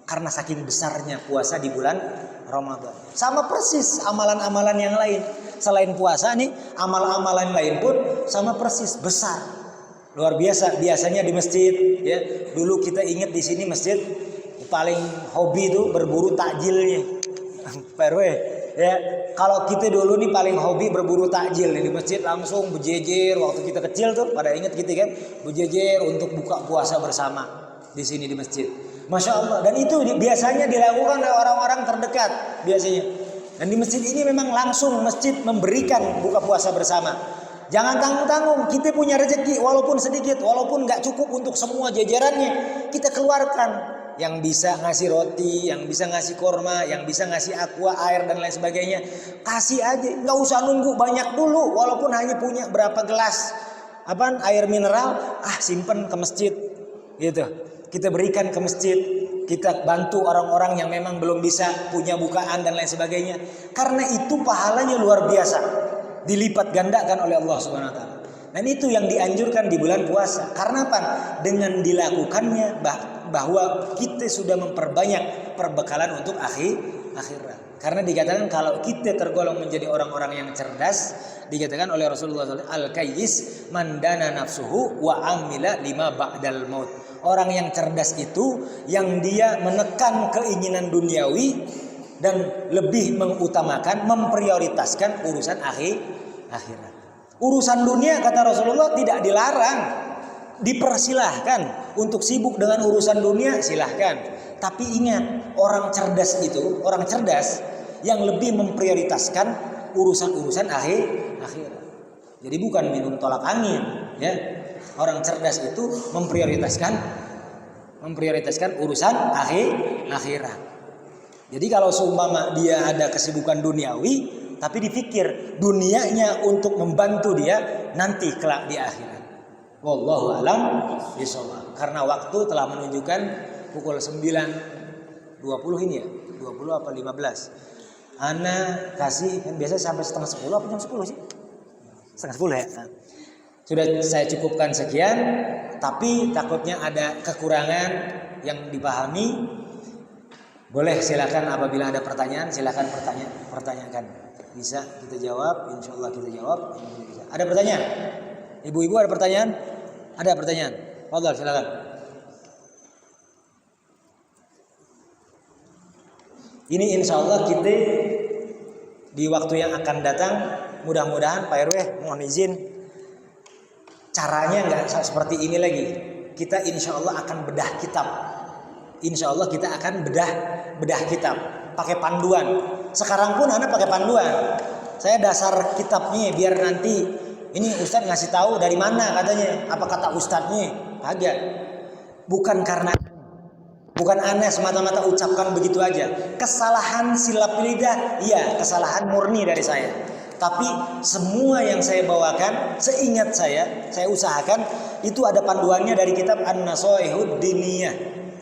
Speaker 1: Karena saking besarnya puasa di bulan Ramadan. Sama persis amalan-amalan yang lain. Selain puasa nih, amalan-amalan lain pun sama persis besar. Luar biasa. Biasanya di masjid ya. Dulu kita ingat di sini masjid paling hobi itu berburu takjilnya. Pak RW ya. Kalau kita dulu nih paling hobi berburu takjil nih, di masjid langsung berjejer waktu kita kecil tuh, pada ingat gitu kan, berjejer untuk buka puasa bersama di sini di masjid. Masya Allah. Dan itu biasanya dilakukan oleh orang-orang terdekat biasanya. Dan di masjid ini memang langsung masjid memberikan buka puasa bersama. Jangan tanggung-tanggung, kita punya rezeki walaupun sedikit, walaupun gak cukup untuk semua jajarannya, kita keluarkan. Yang bisa ngasih roti, yang bisa ngasih korma, yang bisa ngasih aqua, air dan lain sebagainya, kasih aja, gak usah nunggu banyak dulu. Walaupun hanya punya berapa gelas air mineral, simpen ke masjid gitu. Kita berikan ke masjid, kita bantu orang-orang yang memang belum bisa punya bukaan dan lain sebagainya. Karena itu pahalanya luar biasa, dilipat gandakan oleh Allah Subhanahu wa taala. Dan itu yang dianjurkan di bulan puasa. Karena apa? Dengan dilakukannya bahwa kita sudah memperbanyak perbekalan untuk akhirat. Karena dikatakan kalau kita tergolong menjadi orang-orang yang cerdas, dikatakan oleh Rasulullah SAW, al-kayyis man dana nafsuhu wa amila lima ba'dal maut. Orang yang cerdas itu yang dia menekan keinginan duniawi dan lebih mengutamakan, memprioritaskan urusan akhirat. Urusan dunia kata Rasulullah tidak dilarang, dipersilahkan untuk sibuk dengan urusan dunia, silahkan. Tapi ingat, orang cerdas itu, orang cerdas yang lebih memprioritaskan urusan-urusan akhirat. Jadi bukan minum tolak angin, ya. Orang cerdas itu memprioritaskan urusan akhirat. Jadi kalau seumpama dia ada kesibukan duniawi, tapi dipikir dunianya untuk membantu dia nanti kelak di akhirat. Wallahu a'lam bishawab. Karena waktu telah menunjukkan pukul 9.20 ini ya, 20 apa 15. Ana kasih kan biasa sampai setengah 10 apa jam 10 sih? Setengah 10 ya. Nah, sudah saya cukupkan sekian, tapi takutnya ada kekurangan yang dipahami. Boleh silakan apabila ada pertanyaan, silakan pertanyakan. Bisa kita jawab, insya Allah kita jawab. Ada pertanyaan? Ibu-ibu ada pertanyaan? Ada pertanyaan? Fadhal silakan. Ini insya Allah kita di waktu yang akan datang, mudah-mudahan Pak RW mohon izin, caranya nggak seperti ini lagi. Kita insya Allah akan bedah kitab. Insya Allah kita akan bedah kitab pakai panduan. Sekarang pun Anda pakai panduan. Saya dasar kitabnya biar nanti ini Ustadz ngasih tahu dari mana katanya, apa kata Ustadznya. Agak. Bukan aneh semata-mata ucapkan begitu aja. Kesalahan silap lidah, iya kesalahan murni dari saya. Tapi semua yang saya bawakan, seingat saya usahakan itu ada panduannya dari kitab An-Nasaihud Diniyah,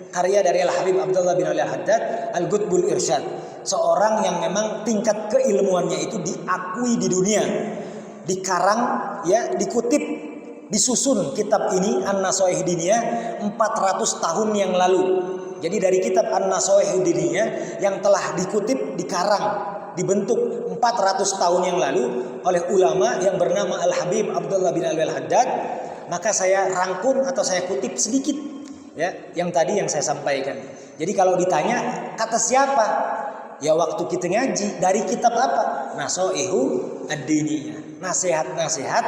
Speaker 1: karya dari Al-Habib Abdullah bin Al-Haddad Al-Qutbul Irsyad. Seorang yang memang tingkat keilmuannya itu diakui di dunia. Dikarang ya, dikutip disusun kitab ini An-Nasaih Diniyah 400 tahun yang lalu. Jadi dari kitab An-Nasaih Diniyah yang telah dikutip, dikarang, dibentuk 400 tahun yang lalu oleh ulama yang bernama Al-Habib Abdullah bin Alwi Al-Haddad, maka saya rangkum atau saya kutip sedikit ya yang tadi yang saya sampaikan. Jadi kalau ditanya kata siapa? Ya waktu kita ngaji dari kitab apa? Nasaihu Ad-Diniyah, nasihat-nasihat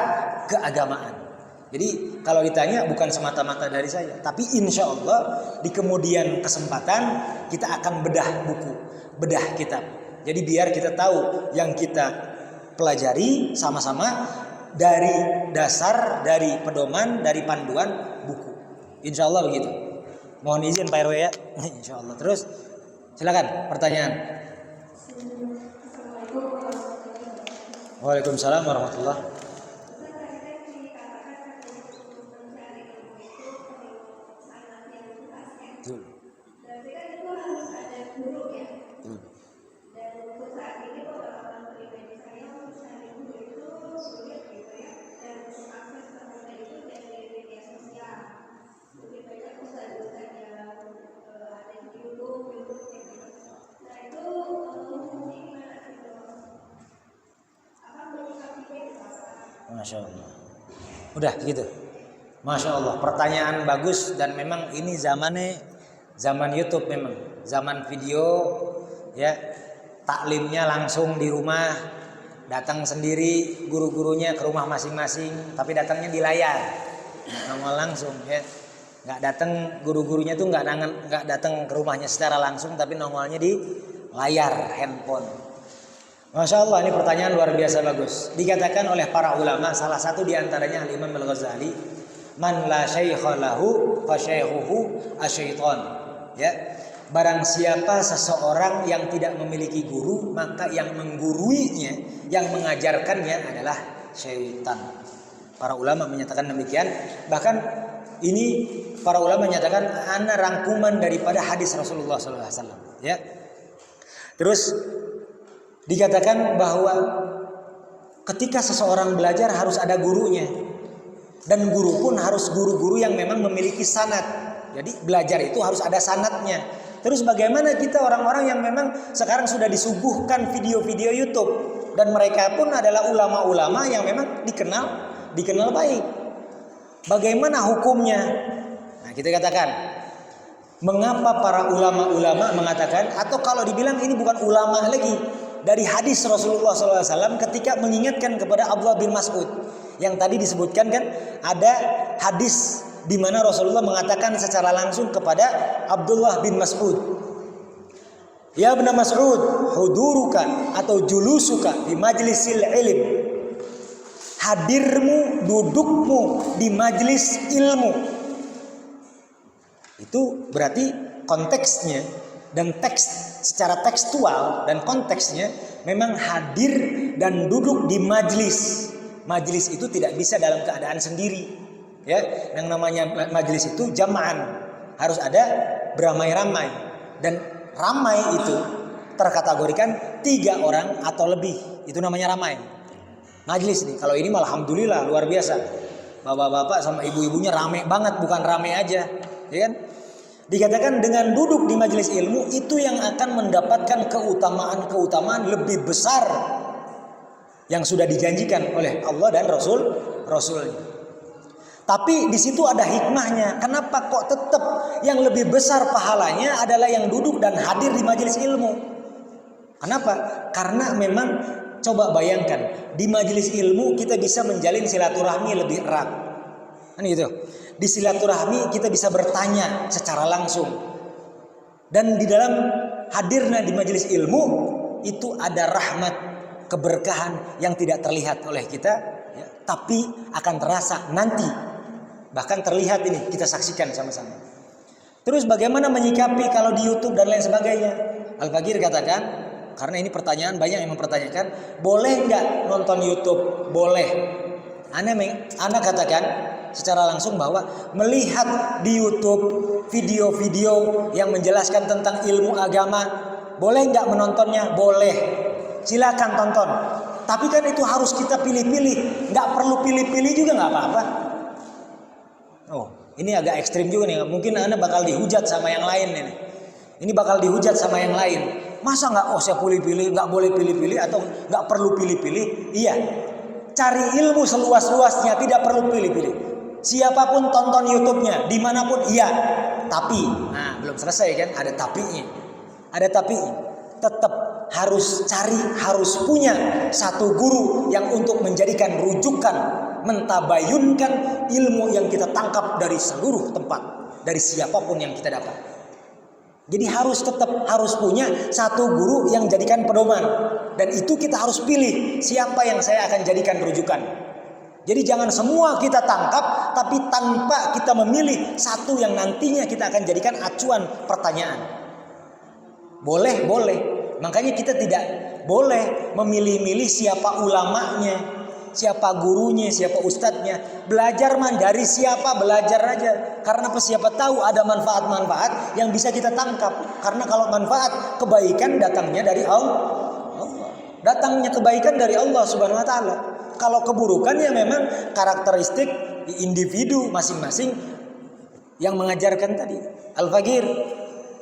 Speaker 1: keagamaan. Jadi kalau ditanya bukan semata-mata dari saya, tapi insya Allah di kemudian kesempatan kita akan bedah buku, bedah kitab. Jadi biar kita tahu yang kita pelajari sama-sama dari dasar, dari pedoman, dari panduan buku. Insya Allah begitu. Mohon izin Pak RW ya. Insya Allah. Terus silakan pertanyaan. Waalaikumsalam warahmatullahi. Masya Allah. Udah gitu. Masya Allah. Pertanyaan bagus dan memang ini zamannya zaman YouTube memang. Zaman video ya. Taklimnya langsung di rumah. Datang sendiri guru-gurunya ke rumah masing-masing. Tapi datangnya di layar. Nongol langsung ya. Nggak datang guru-gurunya tuh nggak datang ke rumahnya secara langsung. Tapi nongolnya di layar handphone. Masya Allah, ini pertanyaan luar biasa bagus. Dikatakan oleh para ulama, salah satu diantaranya Al-Imam Al-Ghazali, man la syaikha lahu fa syaikhuhu asyaiton. Ya, barang siapa seseorang yang tidak memiliki guru, maka yang mengguruinya, yang mengajarkannya adalah syaitan. Para ulama menyatakan demikian. Bahkan ini para ulama menyatakan ana rangkuman daripada hadis Rasulullah SAW. Ya, terus dikatakan bahwa ketika seseorang belajar harus ada gurunya. Dan guru pun harus guru-guru yang memang memiliki sanad. Jadi belajar itu harus ada sanadnya. Terus bagaimana kita orang-orang yang memang sekarang sudah disuguhkan video-video YouTube. Dan mereka pun adalah ulama-ulama yang memang dikenal baik. Bagaimana hukumnya? Nah kita katakan, mengapa para ulama-ulama mengatakan, atau kalau dibilang ini bukan ulama lagi, dari hadis Rasulullah SAW ketika mengingatkan kepada Abdullah bin Mas'ud yang tadi disebutkan kan, ada hadis di mana Rasulullah mengatakan secara langsung kepada Abdullah bin Mas'ud, ya Ibn Mas'ud, huduruka atau julusuka di majlisil ilm, hadirmu, dudukmu di majlis ilmu. Itu berarti konteksnya dan secara tekstual dan konteksnya memang hadir dan duduk di majlis. Majlis itu tidak bisa dalam keadaan sendiri. Ya, yang namanya majlis itu jama'an, harus ada beramai-ramai, dan ramai itu terkategorikan 3 orang atau lebih, itu namanya ramai. Majlis nih, kalau ini malah alhamdulillah luar biasa. Bapak-bapak sama ibu-ibunya ramai banget, bukan ramai aja, ya kan? Dikatakan dengan duduk di majelis ilmu itu yang akan mendapatkan keutamaan lebih besar yang sudah dijanjikan oleh Allah dan Rasulnya. Tapi di situ ada hikmahnya. Kenapa kok tetap yang lebih besar pahalanya adalah yang duduk dan hadir di majelis ilmu? Kenapa? Karena memang coba bayangkan, di majelis ilmu kita bisa menjalin silaturahmi lebih erat. Kan gitu. Di silaturahmi kita bisa bertanya secara langsung. Dan di dalam hadirnya di majelis ilmu itu ada rahmat, keberkahan yang tidak terlihat oleh kita ya, tapi akan terasa nanti. Bahkan terlihat ini, kita saksikan sama-sama. Terus bagaimana menyikapi kalau di YouTube dan lain sebagainya? Al-Bagir katakan, karena ini pertanyaan banyak yang mempertanyakan, boleh nggak nonton YouTube? Boleh. Ana katakan secara langsung bahwa melihat di YouTube video-video yang menjelaskan tentang ilmu agama, boleh nggak menontonnya? Boleh, silakan tonton. Tapi kan itu harus kita pilih-pilih, nggak perlu pilih-pilih juga nggak apa-apa. Oh, ini agak ekstrim juga nih. Mungkin Anda bakal dihujat sama yang lain ini. Ini bakal dihujat sama yang lain. Masa nggak saya pilih-pilih, nggak boleh pilih-pilih atau nggak perlu pilih-pilih? Iya. Cari ilmu seluas-luasnya, tidak perlu pilih-pilih. Siapapun tonton YouTube-nya, dimanapun iya. Tapi, nah belum selesai kan? Ada tapinya. Ada tapinya. Tetap harus cari, harus punya satu guru yang untuk menjadikan rujukan, mentabayunkan ilmu yang kita tangkap dari seluruh tempat, dari siapapun yang kita dapat. Jadi harus punya satu guru yang jadikan pedoman, dan itu kita harus pilih siapa yang saya akan jadikan rujukan. Jadi jangan semua kita tangkap tapi tanpa kita memilih satu yang nantinya kita akan jadikan acuan pertanyaan. Boleh. Makanya kita tidak boleh memilih-milih siapa ulamanya, siapa gurunya, siapa ustadznya. Belajar dari siapa, belajar aja. Karena siapa tahu ada manfaat-manfaat yang bisa kita tangkap. Karena kalau manfaat kebaikan datangnya dari Allah. Datangnya kebaikan dari Allah Subhanahu wa taala. Kalau keburukan ya memang karakteristik individu masing-masing yang mengajarkan tadi.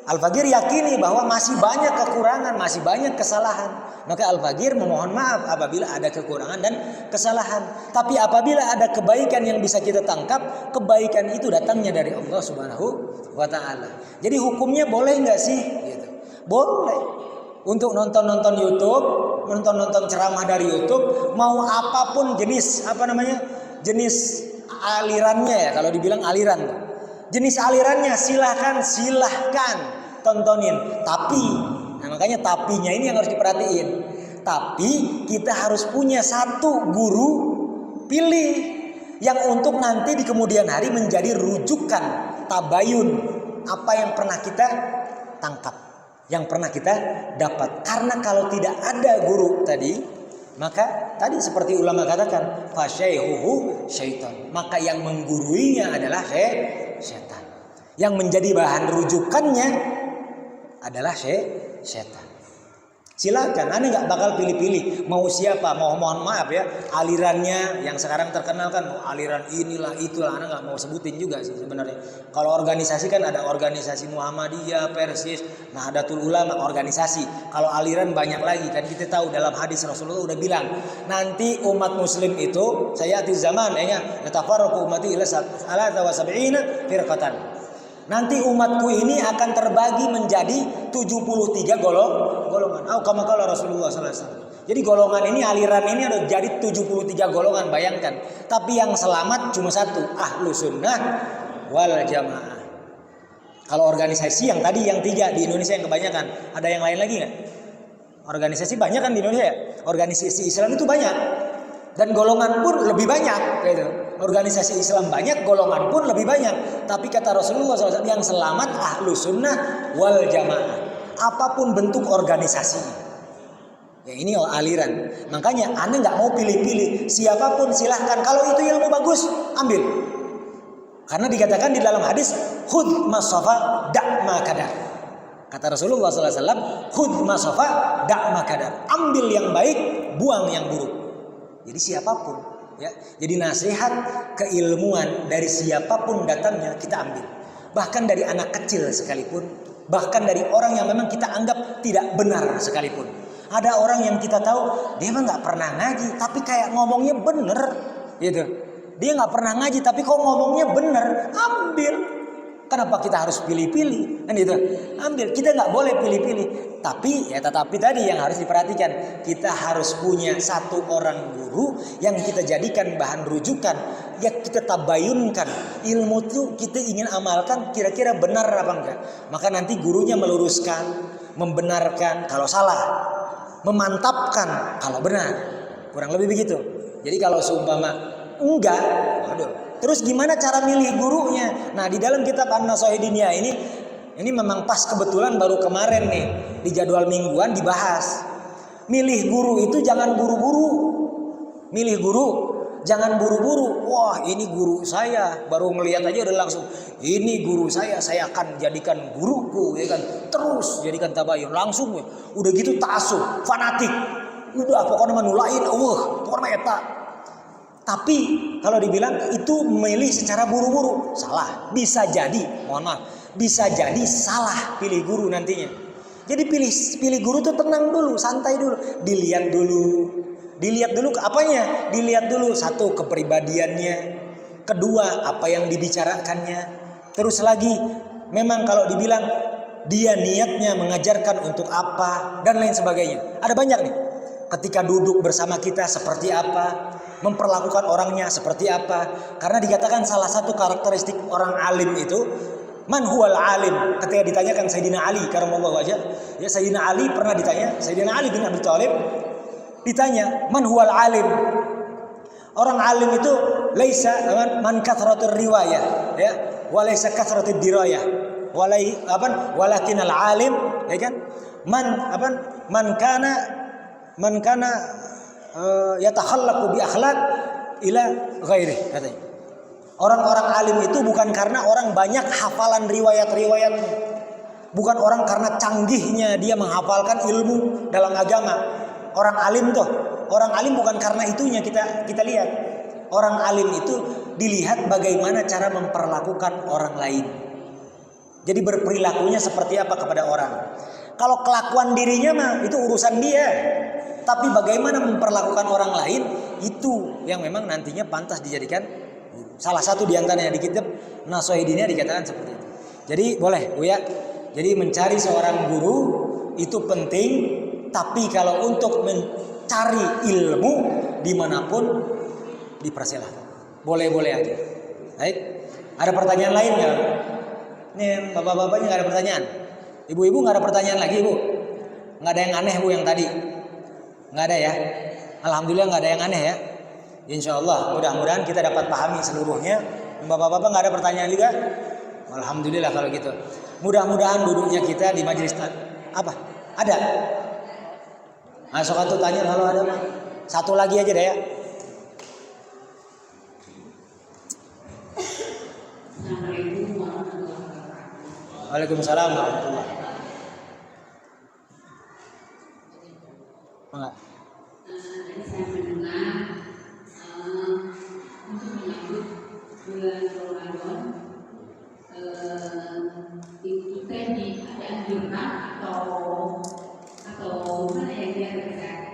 Speaker 1: Al-Faqir yakini bahwa masih banyak kekurangan, masih banyak kesalahan. Maka Al-Faqir memohon maaf apabila ada kekurangan dan kesalahan. Tapi apabila ada kebaikan yang bisa kita tangkap, kebaikan itu datangnya dari Allah Subhanahu wa taala. Jadi hukumnya boleh enggak sih? Gitu. Boleh. Untuk nonton YouTube, nonton ceramah dari YouTube, mau apapun jenis jenis alirannya ya, kalau dibilang aliran. Jenis alirannya silahkan tontonin. Tapi, makanya tapinya ini yang harus diperhatiin. Tapi kita harus punya satu guru pilih yang untuk nanti di kemudian hari menjadi rujukan, tabayun apa yang pernah kita tangkap, yang pernah kita dapat. Karena kalau tidak ada guru tadi, maka tadi seperti ulama katakan, fasyaihuhu syaitan. Maka yang mengguruinya adalah setan. Yang menjadi bahan rujukannya adalah setan. Silakan, Anda nggak bakal pilih-pilih mau siapa, mohon maaf ya, alirannya yang sekarang terkenal kan aliran inilah itulah, Anda nggak mau sebutin juga sih sebenarnya. Kalau organisasi kan ada organisasi Muhammadiyah, Persis, Nahdlatul Ulama, organisasi. Kalau aliran banyak lagi kan, kita tahu dalam hadis Rasulullah udah bilang nanti umat Muslim itu sayati zaman yatafarraqu ummati ila 73 firqatan. Nanti umatku ini akan terbagi menjadi 73 golongan. Kama qala Rasulullah sallallahu alaihi wasallam. Jadi golongan ini, aliran ini ada jadi 73 golongan, bayangkan. Tapi yang selamat cuma satu, Ahlus Sunnah wal Jamaah. Kalau organisasi yang tadi yang 3 di Indonesia yang kebanyakan, ada yang lain lagi nggak? Organisasi banyak kan di Indonesia ya? Organisasi Islam itu banyak. Dan golongan pun lebih banyak gitu. Organisasi Islam banyak, golongan pun lebih banyak. Tapi kata Rasulullah SAW, yang selamat Ahlus Sunnah wal Jamaah. Apapun bentuk organisasinya. Ya ini aliran. Makanya Anda nggak mau pilih-pilih. Siapapun silahkan. Kalau itu ilmu bagus, ambil. Karena dikatakan di dalam hadis, khudh masafa da'ma kadar. Kata Rasulullah SAW, khudh masafa da'ma kadar. Ambil yang baik, buang yang buruk. Jadi siapapun, ya. Jadi nasihat keilmuan dari siapapun datangnya kita ambil. Bahkan dari anak kecil sekalipun, bahkan dari orang yang memang kita anggap tidak benar sekalipun. Ada orang yang kita tahu dia memang nggak pernah ngaji, tapi kayak ngomongnya bener, gitu. Dia nggak pernah ngaji, tapi kok ngomongnya bener, ambil. Kenapa kita harus pilih-pilih? Kan itu, ambil. Kita nggak boleh pilih-pilih. Tetapi tadi yang harus diperhatikan, kita harus punya satu orang guru yang kita jadikan bahan rujukan, ya kita tabayunkan ilmu itu kita ingin amalkan kira-kira benar apa enggak. Maka nanti gurunya meluruskan, membenarkan kalau salah, memantapkan kalau benar. Kurang lebih begitu. Jadi kalau seumpama enggak, waduh. Terus gimana cara milih gurunya? Nah, di dalam kitab An-Nashaih Diniyah ini memang pas kebetulan baru kemarin nih di jadwal mingguan dibahas. Milih guru itu jangan buru-buru. Milih guru jangan buru-buru. Wah, ini guru saya, baru melihat aja udah langsung ini guru saya akan jadikan guruku, ya kan? Terus jadikan tabayun langsung ya. Udah gitu ta'assub, fanatik. Udah pokoknya manulain, pokoknya eta. Tapi kalau dibilang itu memilih secara buru-buru, salah. Bisa jadi, mohon maaf, bisa jadi salah pilih guru nantinya. Jadi pilih guru tuh tenang dulu, santai dulu, dilihat dulu apanya, dilihat dulu satu kepribadiannya, kedua apa yang dibicarakannya, terus lagi memang kalau dibilang dia niatnya mengajarkan untuk apa dan lain sebagainya. Ada banyak nih. Ketika duduk bersama kita seperti apa, memperlakukan orangnya seperti apa. Karena dikatakan salah satu karakteristik orang alim itu man huwal alim. Ketika ditanyakan Sayyidina Ali karamallahu wajhah, ya Sayyidina Ali pernah ditanya, Sayyidina Ali bin Abi Thalib ditanya, man huwal alim? Orang alim itu laisa man kathratur riwayah, ya, wa laisa kathratud dirayah. Walakin al alim, ya kan? Man kana yatakhallaqu bi akhlaq ila ghairi, katanya. Orang-orang alim itu bukan karena orang banyak hafalan riwayat-riwayat, bukan orang karena canggihnya dia menghafalkan ilmu dalam agama. Orang alim bukan karena itunya kita lihat. Orang alim itu dilihat bagaimana cara memperlakukan orang lain. Jadi berperilakunya seperti apa kepada orang. Kalau kelakuan dirinya mah itu urusan dia. Tapi bagaimana memperlakukan orang lain itu yang memang nantinya pantas dijadikan guru. Salah satu diantaranya di kitab Nashihidinnya dikatakan seperti itu. Jadi boleh Buya. Jadi mencari seorang guru itu penting. Tapi kalau untuk mencari ilmu dimanapun dipersilahkan. Boleh-boleh aja. Baik. Ada pertanyaan lain nggak? Ini bapak-bapaknya nggak ada pertanyaan. Ibu-ibu nggak ada pertanyaan lagi Bu. Nggak ada yang aneh Bu yang tadi. Nggak ada ya. Alhamdulillah nggak ada yang aneh ya. Insya Allah mudah-mudahan kita dapat pahami seluruhnya. Bapak-bapak nggak ada pertanyaan juga. Alhamdulillah kalau gitu. Mudah-mudahan duduknya kita di majelis apa? Ada. Masuk atau tanya kalau ada mah. Satu lagi aja deh ya. Waalaikumsalam warahmatullahi wabarakatuh.
Speaker 2: Tadi saya mendengar untuk menyambut bulan Ramadan itu tadi ada anjuran atau mana yang dia kerjakan.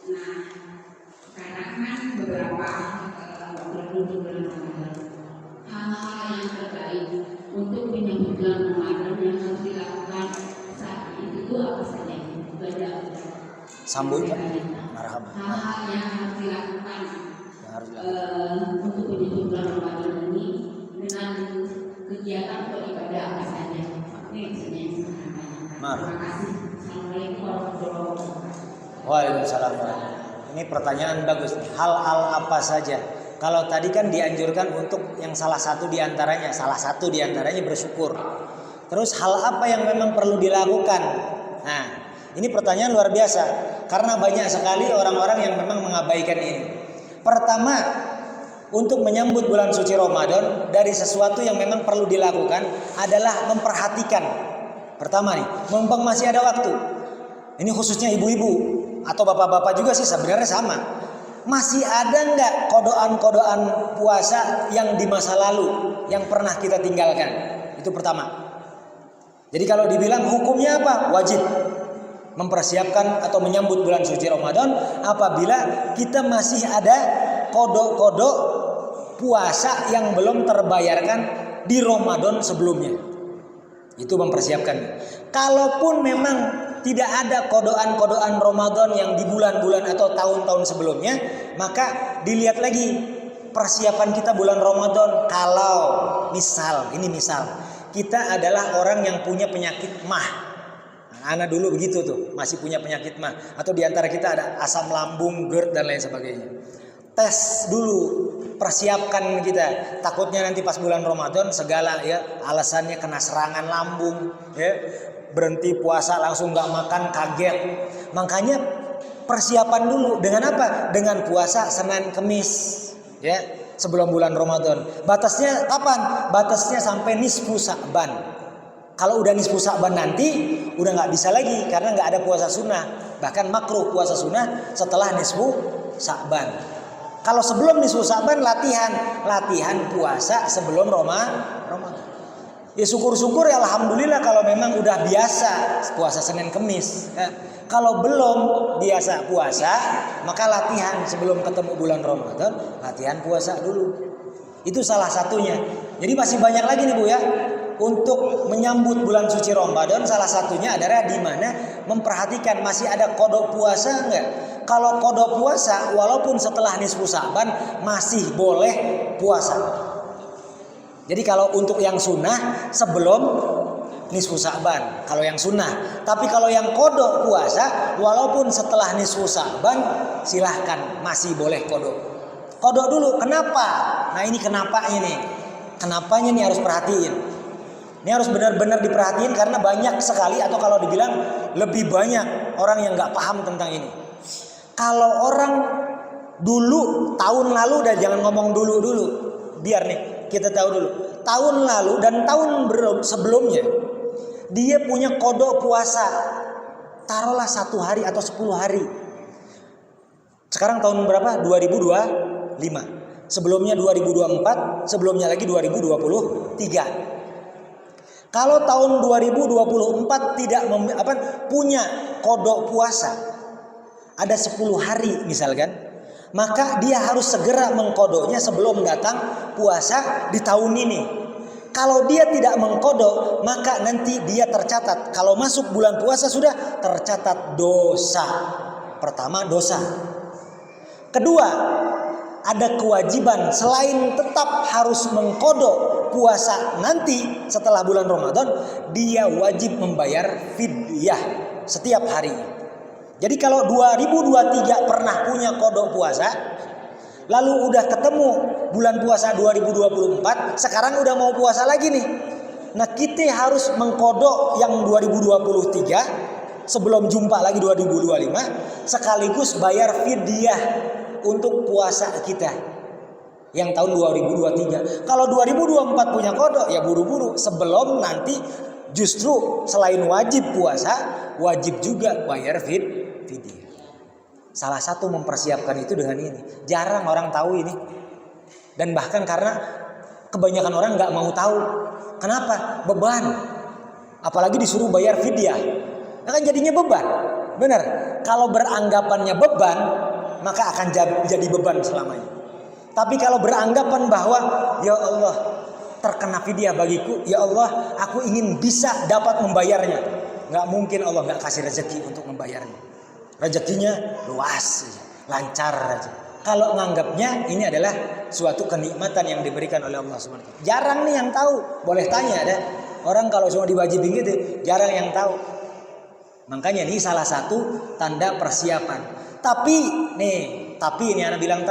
Speaker 2: Nah, karena kan beberapa untuk bulan Ramadan hal-hal yang terbaik untuk menyambut bulan Ramadan yang harus dilakukan saat itu apa saja?
Speaker 1: Sambut marhaban.
Speaker 2: Hal-hal yang harus dilakukan untuk menyambut bulan Ramadan ini dengan kegiatan atau ibadah apa saja? Ini maksudnya yang terima kasih. Assalamualaikum warahmatullahi wabarakatuh.
Speaker 1: Waalaikumsalam. Ini pertanyaan bagus. Hal-hal apa saja? Kalau tadi kan dianjurkan untuk yang salah satu diantaranya bersyukur. Terus hal apa yang memang perlu dilakukan? Nah, ini pertanyaan luar biasa karena banyak sekali orang-orang yang memang mengabaikan ini. Pertama, untuk menyambut bulan suci Ramadan dari sesuatu yang memang perlu dilakukan adalah memperhatikan. Pertama nih, mumpung masih ada waktu. Ini khususnya ibu-ibu atau bapak-bapak juga sih sebenarnya sama. Masih ada nggak kodoan-kodoan puasa yang di masa lalu yang pernah kita tinggalkan? Itu pertama. Jadi kalau dibilang hukumnya apa? Wajib mempersiapkan atau menyambut bulan suci Ramadan apabila kita masih ada kodok-kodok puasa yang belum terbayarkan di Ramadan sebelumnya. Itu mempersiapkan. Kalaupun memang tidak ada kodoan-kodoan Ramadan yang di bulan-bulan atau tahun-tahun sebelumnya, maka dilihat lagi persiapan kita bulan Ramadan. Kalau misal kita adalah orang yang punya penyakit mah. Anak dulu begitu tuh, masih punya penyakit mah. Atau diantara kita ada asam lambung, GERD dan lain sebagainya. Tes dulu, persiapkan kita. Takutnya nanti pas bulan Ramadan segala ya alasannya kena serangan lambung, ya berhenti puasa langsung nggak makan kaget. Makanya persiapan dulu dengan apa? Dengan puasa Senin Kemis, ya sebelum bulan Ramadan. Batasnya kapan? Batasnya sampai nisfu Sa'ban. Kalau udah nisfu Sa'ban nanti udah nggak bisa lagi karena nggak ada puasa sunnah. Bahkan makruh puasa sunnah setelah nisfu Sa'ban. Kalau sebelum nisfu Sa'ban latihan puasa sebelum Ramadan. Ya syukur-syukur ya alhamdulillah kalau memang udah biasa puasa Senin Kemis. Ya. Kalau belum biasa puasa, maka latihan sebelum ketemu bulan Ramadan, latihan puasa dulu. Itu salah satunya. Jadi masih banyak lagi nih Bu ya. Untuk menyambut bulan suci Ramadan, salah satunya adalah di mana memperhatikan masih ada kodok puasa enggak. Kalau kodok puasa, walaupun setelah nisfu Sa'ban masih boleh puasa. Jadi kalau untuk yang sunnah sebelum nisfu Sa'ban, kalau yang sunnah. Tapi kalau yang kodok puasa, walaupun setelah nisfu Sa'ban, silahkan masih boleh kodok. Kodok dulu, kenapa? Nah ini kenapanya nih. Kenapanya nih harus perhatiin. Ini harus benar-benar diperhatiin karena banyak sekali atau kalau dibilang lebih banyak orang yang nggak paham tentang ini. Kalau orang dulu tahun lalu, dan jangan ngomong dulu, biar nih kita tahu dulu. Tahun lalu dan tahun sebelumnya dia punya kodok puasa. Taruhlah 1 hari atau 10 hari. Sekarang tahun berapa? 2025. Sebelumnya 2024, sebelumnya lagi 2023. Kalau tahun 2024 tidak punya kodok puasa, ada 10 hari misalkan, maka dia harus segera mengkodoknya sebelum datang puasa di tahun ini. Kalau dia tidak mengkodok, maka nanti dia tercatat. Kalau masuk bulan puasa sudah tercatat dosa. Pertama dosa. Kedua, ada kewajiban selain tetap harus mengkodok puasa nanti setelah bulan Ramadan, dia wajib membayar fidyah setiap hari. Jadi kalau 2023 pernah punya kodok puasa, lalu udah ketemu bulan puasa 2024, sekarang udah mau puasa lagi nih. Nah kita harus mengkodok yang 2023 sebelum jumpa lagi 2025, sekaligus bayar fidyah untuk puasa kita yang tahun 2023. Kalau 2024 punya kodok ya buru-buru sebelum nanti justru selain wajib puasa, wajib juga bayar fidyah. Salah satu mempersiapkan itu dengan ini. Jarang orang tahu ini. Dan bahkan karena kebanyakan orang nggak mau tahu. Kenapa? Beban. Apalagi disuruh bayar fidyah. Nah kan jadinya beban. Benar. Kalau beranggapannya beban, maka akan jadi beban selamanya. Tapi kalau beranggapan bahwa ya Allah terkena fidyah bagiku, ya Allah aku ingin bisa dapat membayarnya. Nggak mungkin Allah nggak kasih rezeki untuk membayarnya. Rezekinya luas, lancar aja. Kalau menganggapnya ini adalah suatu kenikmatan yang diberikan oleh Allah SWT. Jarang nih yang tahu. Boleh tanya ada orang kalau cuma diwajibin gitu, jarang yang tahu. Makanya ini salah satu tanda persiapan. Tapi ini anak bilang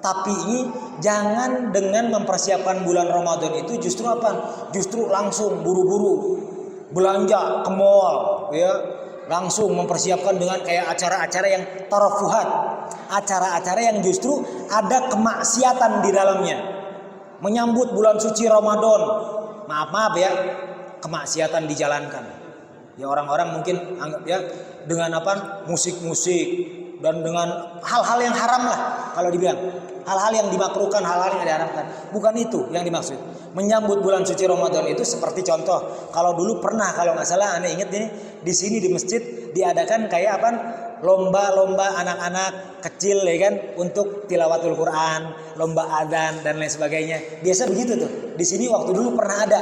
Speaker 1: tapi ini jangan dengan mempersiapkan bulan Ramadan itu justru apa? Justru langsung buru-buru belanja ke mall, ya. Langsung mempersiapkan dengan kayak acara-acara yang tarafuhat, acara-acara yang justru ada kemaksiatan di dalamnya. Menyambut bulan suci Ramadan, maaf ya, kemaksiatan dijalankan. Ya orang-orang mungkin anggap ya dengan musik-musik dan dengan hal-hal yang haram lah kalau dibilang. Hal-hal yang dimakruhkan, hal-hal yang diharamkan. Bukan itu yang dimaksud. Menyambut bulan suci Ramadan itu seperti contoh. Kalau dulu pernah kalau nggak salah, Anda ingat ini di sini di masjid diadakan kayak lomba-lomba anak-anak kecil ya kan untuk tilawatul Quran, lomba adzan dan lain sebagainya. Biasa begitu tuh. Di sini waktu dulu pernah ada.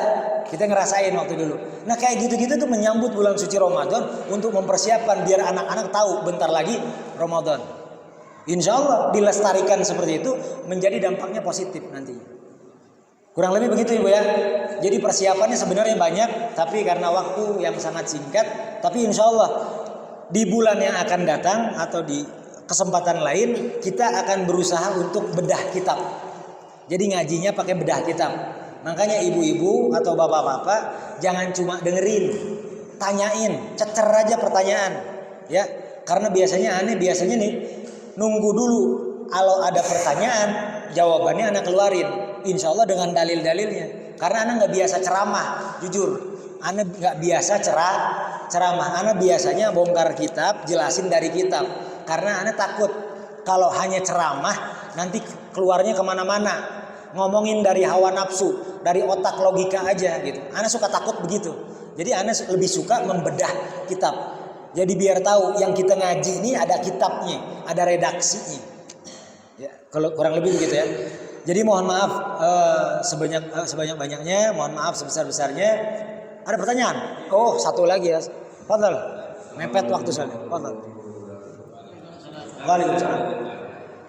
Speaker 1: Kita ngerasain waktu dulu. Nah kayak gitu-gitu tuh menyambut bulan suci Ramadan untuk mempersiapkan biar anak-anak tahu bentar lagi Ramadan. Insya Allah dilestarikan seperti itu menjadi dampaknya positif nantinya. Kurang lebih begitu Ibu ya. Jadi persiapannya sebenarnya banyak, tapi karena waktu yang sangat singkat. Tapi insya Allah di bulan yang akan datang atau di kesempatan lain kita akan berusaha untuk bedah kitab. Jadi ngajinya pakai bedah kitab. Makanya ibu-ibu atau bapak-bapak jangan cuma dengerin, tanyain, cecer aja pertanyaan, ya. Karena biasanya nih nunggu dulu. Kalau ada pertanyaan, jawabannya anak keluarin. Insya Allah dengan dalil-dalilnya. Karena anak nggak biasa ceramah, jujur. Anak nggak biasa ceramah. Anak biasanya bongkar kitab, jelasin dari kitab. Karena anak takut Kalau hanya ceramah nanti keluarnya kemana-mana, ngomongin dari hawa nafsu, dari otak logika aja gitu. Ana suka takut begitu. Jadi ana lebih suka membedah kitab. Jadi biar tahu yang kita ngaji ini ada kitabnya, ada redaksinya. Ya, kalau kurang lebih begitu ya. Jadi mohon maaf sebanyak-banyaknya, mohon maaf sebesar-besarnya. Ada pertanyaan? Oh, satu lagi ya. Fadhal. Mepet waktu soalnya. Fadhal. Waalaikumsalam.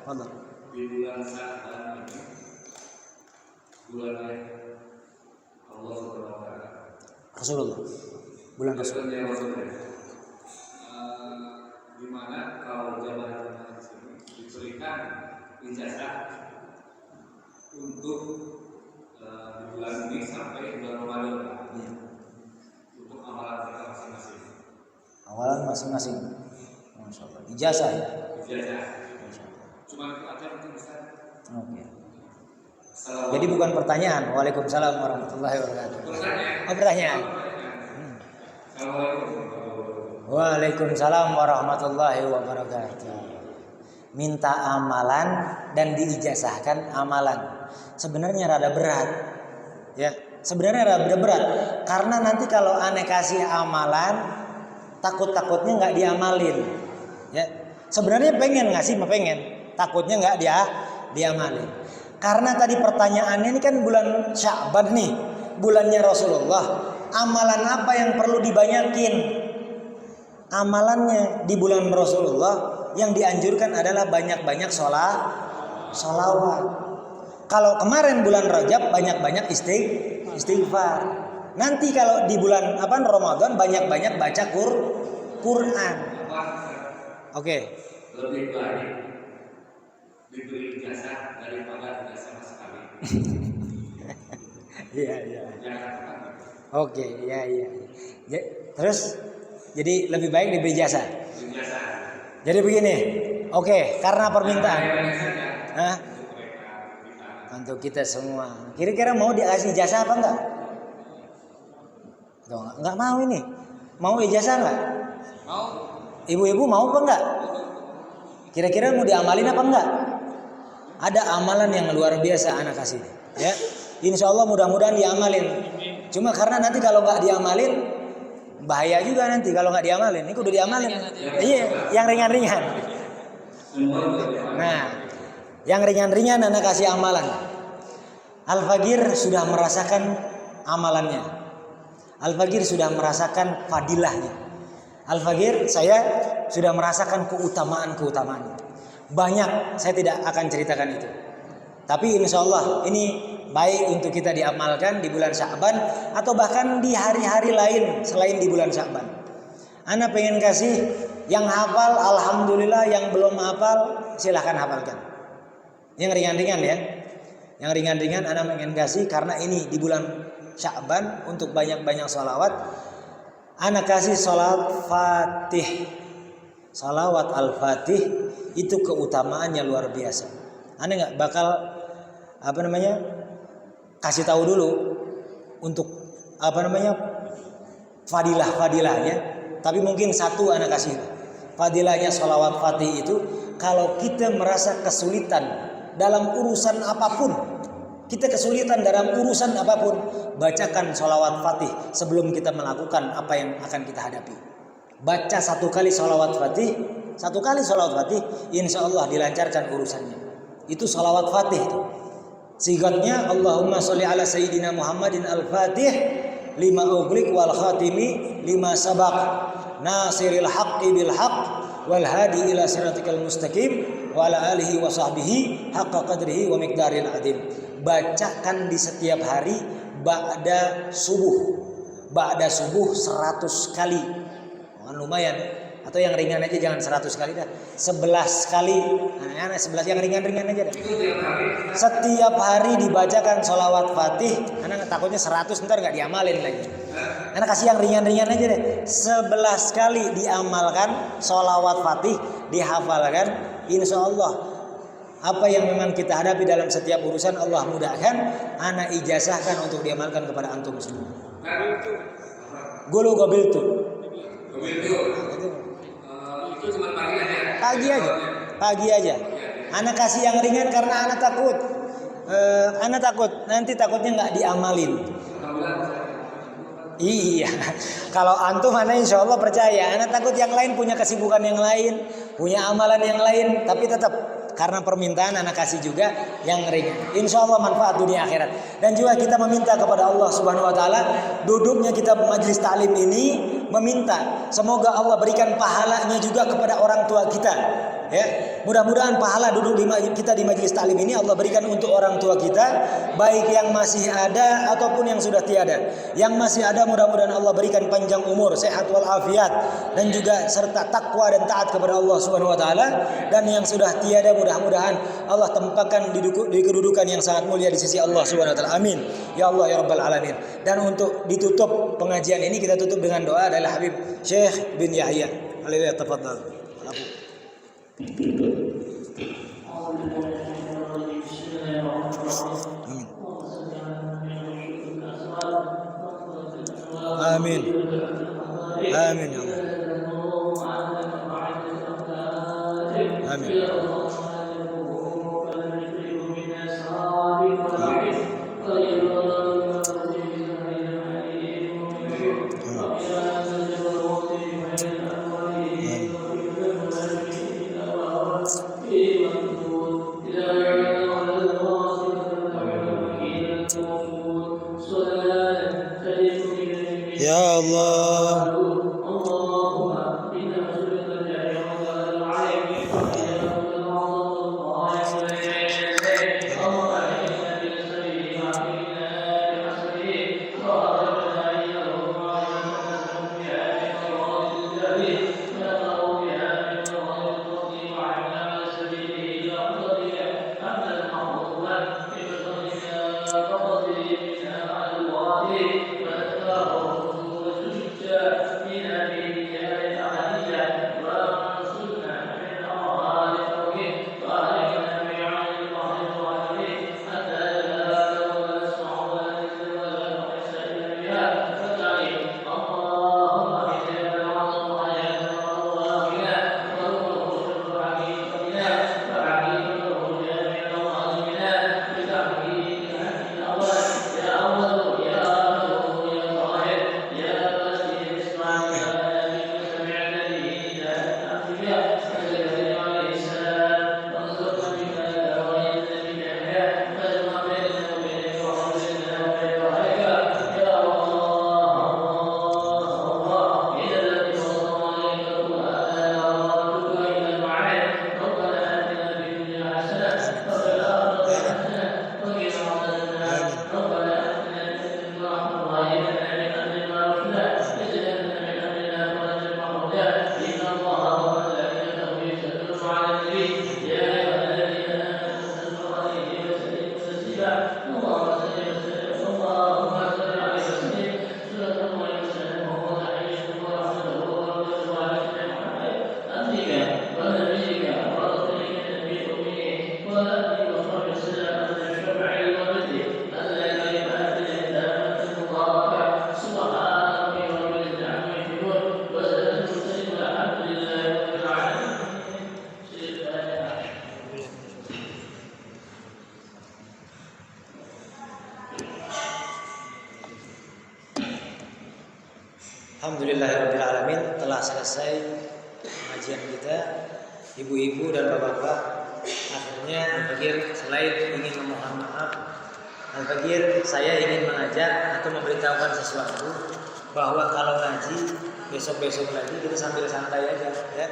Speaker 1: Fadhal.
Speaker 3: Di bulan Sya'ban ini, bulannya Allah Subhanahu wa taala.
Speaker 1: Rasulullah. Bulan Rasul.
Speaker 3: Di mana kalau jamaah diberikan ijazah untuk di bulan ini sampai bulan Ramadan untuk amalan kita masing-masing.
Speaker 1: Awalan masing-masing. Masya Allah. Ijazah ya.
Speaker 3: Ijazah. Cuma itu aja mungkin bisa.
Speaker 1: Oke. Jadi bukan pertanyaan. Waalaikumsalam warahmatullahi wabarakatuh. Oh, pertanyaan. Waalaikumsalam warahmatullahi wabarakatuh. Minta amalan dan diijazahkan amalan. Sebenarnya rada berat. Ya, sebenarnya rada berat karena nanti kalau aneh kasih amalan takut-takutnya nggak diamalin. Ya, sebenarnya pengen ngasih mah pengen, takutnya nggak diamalin. Karena tadi pertanyaannya ini kan bulan Sya'ban nih, bulannya Rasulullah. Amalan apa yang perlu dibanyakin? Amalannya di bulan Rasulullah yang dianjurkan adalah banyak-banyak sholawat. Kalau kemarin bulan Rajab banyak-banyak istighfar. Nanti kalau di bulan Ramadan banyak-banyak baca Quran. Oke.
Speaker 3: Lebih baik diberi ijazah daripada tidak sama sekali.
Speaker 1: Iya. Oke, iya. Terus jadi lebih baik diberi jasa. Jadi begini. Oke, karena permintaan. Hah? Untuk kita semua. Kira-kira mau dikasih jasa apa enggak? Enggak mau ini. Mau ijazah enggak?
Speaker 3: Mau.
Speaker 1: Ibu-ibu mau apa enggak? Kira-kira mau diamalin apa enggak? Ada amalan yang luar biasa anak kasih. Ya. Insya Allah mudah-mudahan diamalin. Cuma karena nanti kalau nggak diamalin bahaya juga nanti kalau nggak diamalin. Ini kudu diamalin. Iya, yang ringan-ringan. Nah, yang ringan-ringan anak kasih amalan. Al-Fagir sudah merasakan amalannya. Al-Fagir sudah merasakan fadilahnya. Al-Fagir saya sudah merasakan keutamaan-keutamaannya. Banyak, saya tidak akan ceritakan itu. Tapi insya Allah ini baik untuk kita diamalkan di bulan Sya'ban atau bahkan di hari-hari lain selain di bulan Sya'ban. Ana pengen kasih yang hafal, alhamdulillah. Yang belum hafal, silahkan hafalkan. Yang ringan-ringan ya. Yang ringan-ringan ana pengen kasih karena ini di bulan Sya'ban untuk banyak-banyak sholawat. Ana kasih sholat Fatih. Sholawat Al-Fatih itu keutamaannya luar biasa. Ana nggak bakal kasih tahu dulu untuk fadilahnya, tapi mungkin satu anak kasih fadilahnya sholawat Fatih itu. Kalau kita merasa kesulitan dalam urusan apapun, bacakan sholawat Fatih sebelum kita melakukan apa yang akan kita hadapi. Baca satu kali sholawat Fatih, insya Allah dilancarkan urusannya. Itu sholawat Fatih itu. Sigatnya Allahumma sholli ala sayyidina Muhammadin al-Fatih lima ughliq wal khatimi lima sabaq nasiril haqqi bil haqq wal hadi ila siratikal mustaqim wa ala alihi wa sahbihi haqqa qadrihi wa miqdaril adim. Bacakan di setiap hari ba'da subuh 100 kali. Lumayan. Atau yang ringan aja, jangan 100 kali dah. 11 kali. Nah, 11 yang ringan-ringan aja dah. Setiap hari dibacakan sholawat Fatih. Anak takutnya 100 ntar nggak diamalin lagi. Anak kasih yang ringan-ringan aja deh. 11 kali diamalkan sholawat Fatih, dihafalkan. Insya Allah apa yang memang kita hadapi dalam setiap urusan Allah mudahkan. Anak ijazahkan untuk diamalkan kepada antum semua. Gulu gobil tuh.
Speaker 3: Itu cuma pagi aja.
Speaker 1: Pagi aja. Pagi aja. Anak kasih yang ringan karena anak takut. Anak takut nanti takutnya nggak diamalin. Iya, kalau antum anak insya Allah percaya. Anak takut yang lain punya kesibukan yang lain, punya amalan yang lain, tapi tetap karena permintaan anak kasih juga yang ringan. Insya Allah manfaat dunia akhirat. Dan juga kita meminta kepada Allah Subhanahu Wa Taala, duduknya kita majelis taklim ini meminta semoga Allah berikan pahalanya juga kepada orang tua kita. Ya, mudah-mudahan pahala duduk kita di majelis taklim ini Allah berikan untuk orang tua kita, baik yang masih ada ataupun yang sudah tiada. Yang masih ada mudah-mudahan Allah berikan panjang umur, sehat walafiat, dan juga serta takwa dan taat kepada Allah Subhanahu Wa Taala. Dan yang sudah tiada mudah-mudahan Allah tempatkan di kedudukan yang sangat mulia di sisi Allah Subhanahu Wa Taala. Amin. Ya Allah ya Rabbal Alamin. Dan untuk ditutup pengajian ini kita tutup dengan doa dari Habib Syekh bin Yahya. Alaihi tafadhal. Amin. Amin ya Allah. Amin. Ya Allah. Alhamdulillahirrabbilalamin, telah selesai pengajian kita. Ibu-ibu dan bapak-bapak, akhirnya Al-Fakir selain ingin memohon maaf, Al-Fakir saya ingin mengajak atau memberitahukan sesuatu, bahwa kalau ngaji besok-besok lagi kita sambil santai aja ya.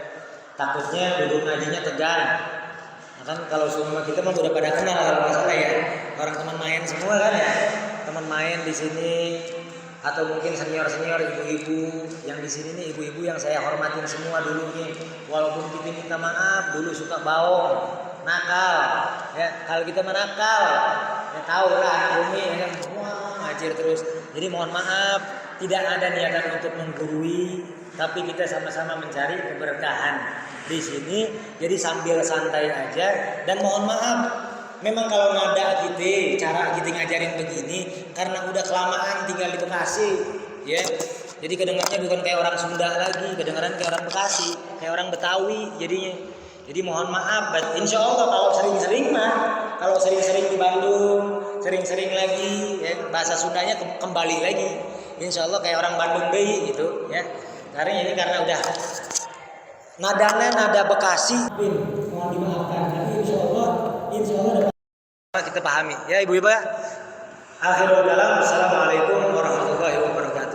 Speaker 1: Takutnya duduk ngajinya tegang. Kan kalau semua kita mah udah pada kenal kalau masalah ya. Orang teman main semua kan ya. Teman main di sini atau mungkin senior-senior ibu-ibu yang di sini nih, ibu-ibu yang saya hormatin semua dulu nih. Walaupun kita minta maaf dulu suka baong, nakal ya. Kalau kita menakal ya tahu lah anak bumi ya, wah ngajir terus. Jadi mohon maaf, tidak ada niatan untuk menggurui, tapi kita sama-sama mencari keberkahan di sini. Jadi sambil santai aja dan mohon maaf. Memang kalau nada kita, cara kita ngajarin begini karena udah kelamaan tinggal di Bekasi, ya. Jadi kedengarannya bukan kayak orang Sunda lagi, kedengaran kayak orang Bekasi, kayak orang Betawi jadinya. Jadi mohon maaf, insya Allah kalau sering-sering di Bandung, sering-sering lagi, ya, bahasa Sundanya kembali lagi. Insya Allah kayak orang Bandung deh gitu, ya. Karena udah nadanya nada Bekasi, mohon dimaafkan. Tapi insya Allah dapat kita pahami, ya ibu-ibu ya. Akhirul kalam, assalamualaikum warahmatullahi wabarakatuh.